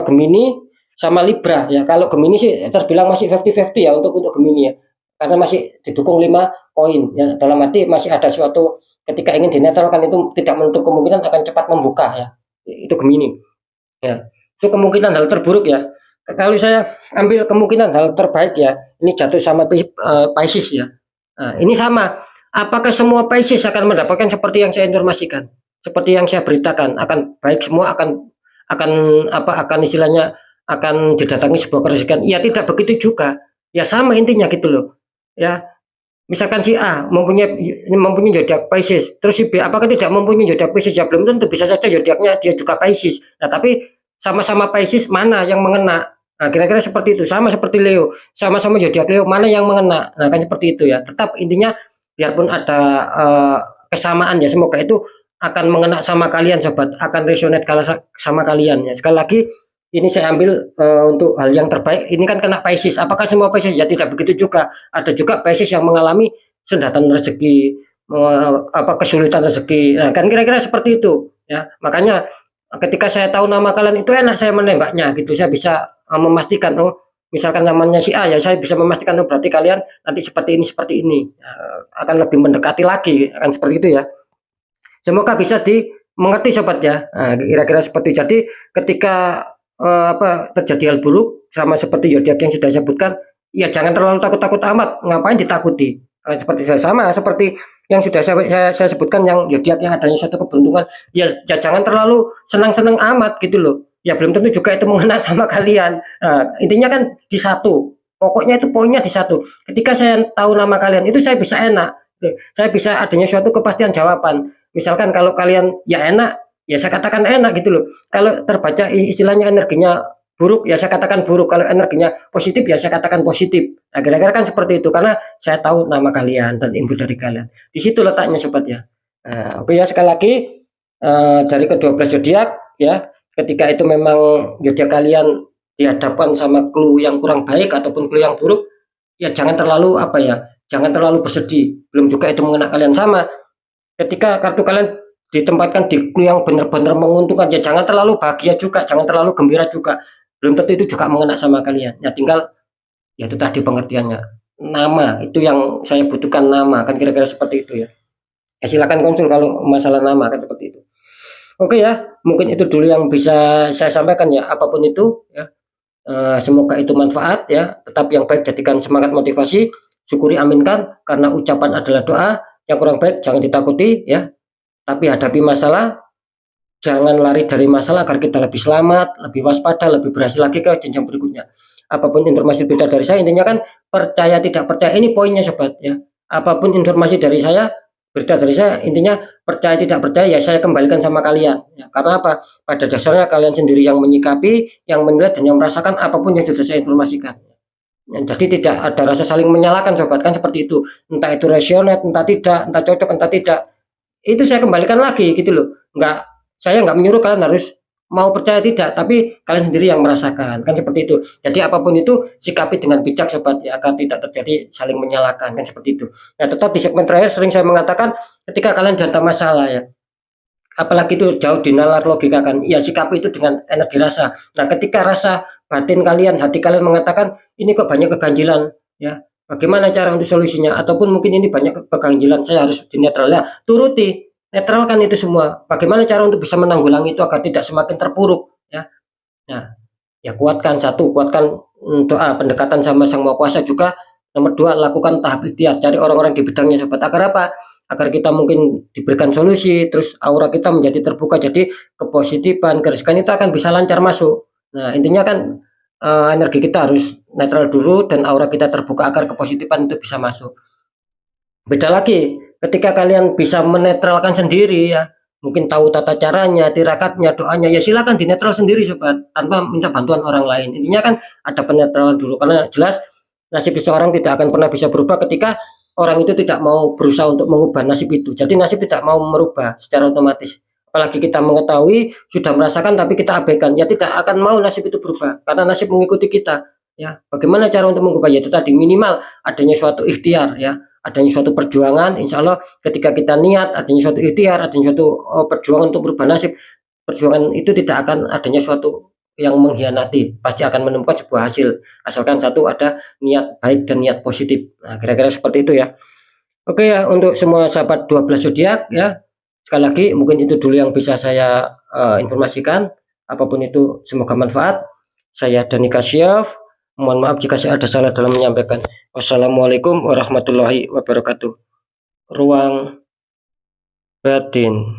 Gemini, sama Libra ya. Kalau Gemini sih terbilang masih 50-50 ya untuk Gemini ya, karena masih didukung 5 koin ya, dalam arti masih ada suatu ketika ingin dinetralkan itu tidak menutup kemungkinan akan cepat membuka ya, itu Gemini ya. Itu kemungkinan hal terburuk ya. Kalau saya ambil kemungkinan hal terbaik ya, ini jatuh sama Pisces ya. Nah, ini sama. Apakah semua Pisces akan mendapatkan seperti yang saya informasikan, seperti yang saya beritakan, akan baik semua, akan istilahnya akan didatangi sebuah keresikan? Ya tidak begitu juga. Ya sama intinya gitu loh. Ya, misalkan si A mempunyai zodiak Pisces, terus si B apakah tidak mempunyai zodiak Pisces? Ya belum tentu, bisa saja zodiaknya dia juga Pisces. Nah, tapi sama-sama Pisces mana yang mengena? Nah, kira-kira seperti itu. Sama seperti Leo, sama-sama zodiak Leo, mana yang mengena? Nah, kan seperti itu ya. Tetap intinya biarpun ada kesamaan ya, semoga itu akan mengena sama kalian sobat, akan resonate sama kalian ya. Sekali lagi ini saya ambil untuk hal yang terbaik, ini kan kena Pisces. Apakah semua Pisces? Ya tidak begitu juga, ada juga Pisces yang mengalami sendatan rezeki, kesulitan rezeki. Nah kan kira-kira seperti itu ya. Makanya ketika saya tahu nama kalian itu enak saya menembaknya gitu, saya bisa memastikan, oh misalkan namanya si A ya, saya bisa memastikan oh berarti kalian nanti seperti ini, akan lebih mendekati lagi, akan seperti itu ya. Semoga bisa dimengerti sobat ya. Nah, kira-kira seperti itu. Jadi ketika terjadi hal buruk sama seperti zodiak yang sudah saya sebutkan, ya jangan terlalu takut-takut amat, ngapain ditakuti. Seperti saya sama seperti yang sudah saya sebutkan, yang zodiak yang adanya satu keberuntungan, ya jangan terlalu senang-senang amat gitu loh. Ya belum tentu juga itu mengena sama kalian. Nah, intinya kan di satu, pokoknya itu poinnya di satu. Ketika saya tahu nama kalian itu saya bisa enak, saya bisa adanya suatu kepastian jawaban. Misalkan kalau kalian ya enak, ya saya katakan enak gitu loh. Kalau terbaca istilahnya energinya buruk, ya saya katakan buruk. Kalau energinya positif, ya saya katakan positif. Nah, kira-kira kan seperti itu, karena saya tahu nama kalian dan info dari kalian. Di situ letaknya sobat ya. Nah, oke ya, sekali lagi dari ke-12 zodiak ya, ketika itu memang zodiak kalian dihadapkan sama clue yang kurang baik ataupun clue yang buruk, ya jangan terlalu jangan terlalu bersedih. Belum juga itu mengena kalian. Sama ketika kartu kalian ditempatkan di clue yang benar-benar menguntungkan, ya jangan terlalu bahagia juga, jangan terlalu gembira juga. Belum tentu itu juga mengena sama kalian. Ya tinggal ya itu tadi pengertiannya. Nama itu yang saya butuhkan, nama kan kira-kira seperti itu ya. Silakan konsul kalau masalah nama kan seperti itu. Oke ya, mungkin itu dulu yang bisa saya sampaikan ya, apapun itu ya. Semoga itu manfaat ya, tetap yang baik jadikan semangat motivasi, syukuri aminkan, karena ucapan adalah doa. Yang kurang baik jangan ditakuti ya, tapi hadapi masalah, jangan lari dari masalah agar kita lebih selamat, lebih waspada, lebih berhasil lagi ke jenjang berikutnya. Apapun informasi berita dari saya, intinya kan percaya tidak percaya, ini poinnya sobat ya. Apapun informasi dari saya, berita dari saya, intinya percaya tidak percaya ya saya kembalikan sama kalian ya. Karena apa? Pada dasarnya kalian sendiri yang menyikapi, yang menilai, dan yang merasakan apapun yang sudah saya informasikan ya. Jadi tidak ada rasa saling menyalahkan sobat, kan seperti itu. Entah itu resonate, entah tidak, entah cocok, entah tidak, itu saya kembalikan lagi gitu loh. Saya nggak menyuruh kalian harus mau percaya tidak, tapi kalian sendiri yang merasakan, kan seperti itu. Jadi apapun itu sikapi dengan bijak sobat ya, agar tidak terjadi saling menyalahkan, kan seperti itu. Nah, tetap di segmen terakhir sering saya mengatakan ketika kalian datang masalah ya, apalagi itu jauh di nalar logika kan, ya sikapi itu dengan energi rasa. Nah, ketika rasa batin kalian, hati kalian mengatakan ini kok banyak keganjilan ya, bagaimana cara untuk solusinya, ataupun mungkin ini banyak keganjilan, saya harus dinetral ya, turuti, netralkan itu semua. Bagaimana cara untuk bisa menanggulangi itu agar tidak semakin terpuruk ya. Nah, ya kuatkan, satu kuatkan doa pendekatan sama Sang Maha Kuasa juga. Nomor dua, lakukan tahap ikhtiar, cari orang-orang di bidangnya sobat. Agar apa? Agar kita mungkin diberikan solusi, terus aura kita menjadi terbuka, jadi kepositifan, kerezekian itu akan bisa lancar masuk. Nah, intinya kan energi kita harus netral dulu dan aura kita terbuka agar kepositifan itu bisa masuk. Beda lagi ketika kalian bisa menetralkan sendiri ya, mungkin tahu tata caranya, tirakatnya, doanya, ya silakan dinetral sendiri sobat, tanpa minta bantuan orang lain. Intinya kan ada penetralan dulu, karena jelas nasib seseorang tidak akan pernah bisa berubah ketika orang itu tidak mau berusaha untuk mengubah nasib itu. Jadi nasib tidak mau merubah secara otomatis. Apalagi kita mengetahui, sudah merasakan tapi kita abaikan, ya tidak akan mau nasib itu berubah karena nasib mengikuti kita. Ya, bagaimana cara untuk mengubah? Ya itu tadi, minimal adanya suatu ikhtiar ya, adanya suatu perjuangan. Insya Allah ketika kita niat, adanya suatu ikhtiar, adanya suatu perjuangan untuk berubah nasib, perjuangan itu tidak akan adanya suatu yang mengkhianati, pasti akan menemukan sebuah hasil, asalkan satu ada niat baik dan niat positif. Nah, kira-kira seperti itu ya. Oke ya, untuk semua sahabat 12 zodiak ya, sekali lagi mungkin itu dulu yang bisa saya informasikan. Apapun itu semoga manfaat. Saya Dani Kasyaf, mohon maaf jika saya ada salah dalam menyampaikan. Wassalamualaikum warahmatullahi wabarakatuh. Ruang batin.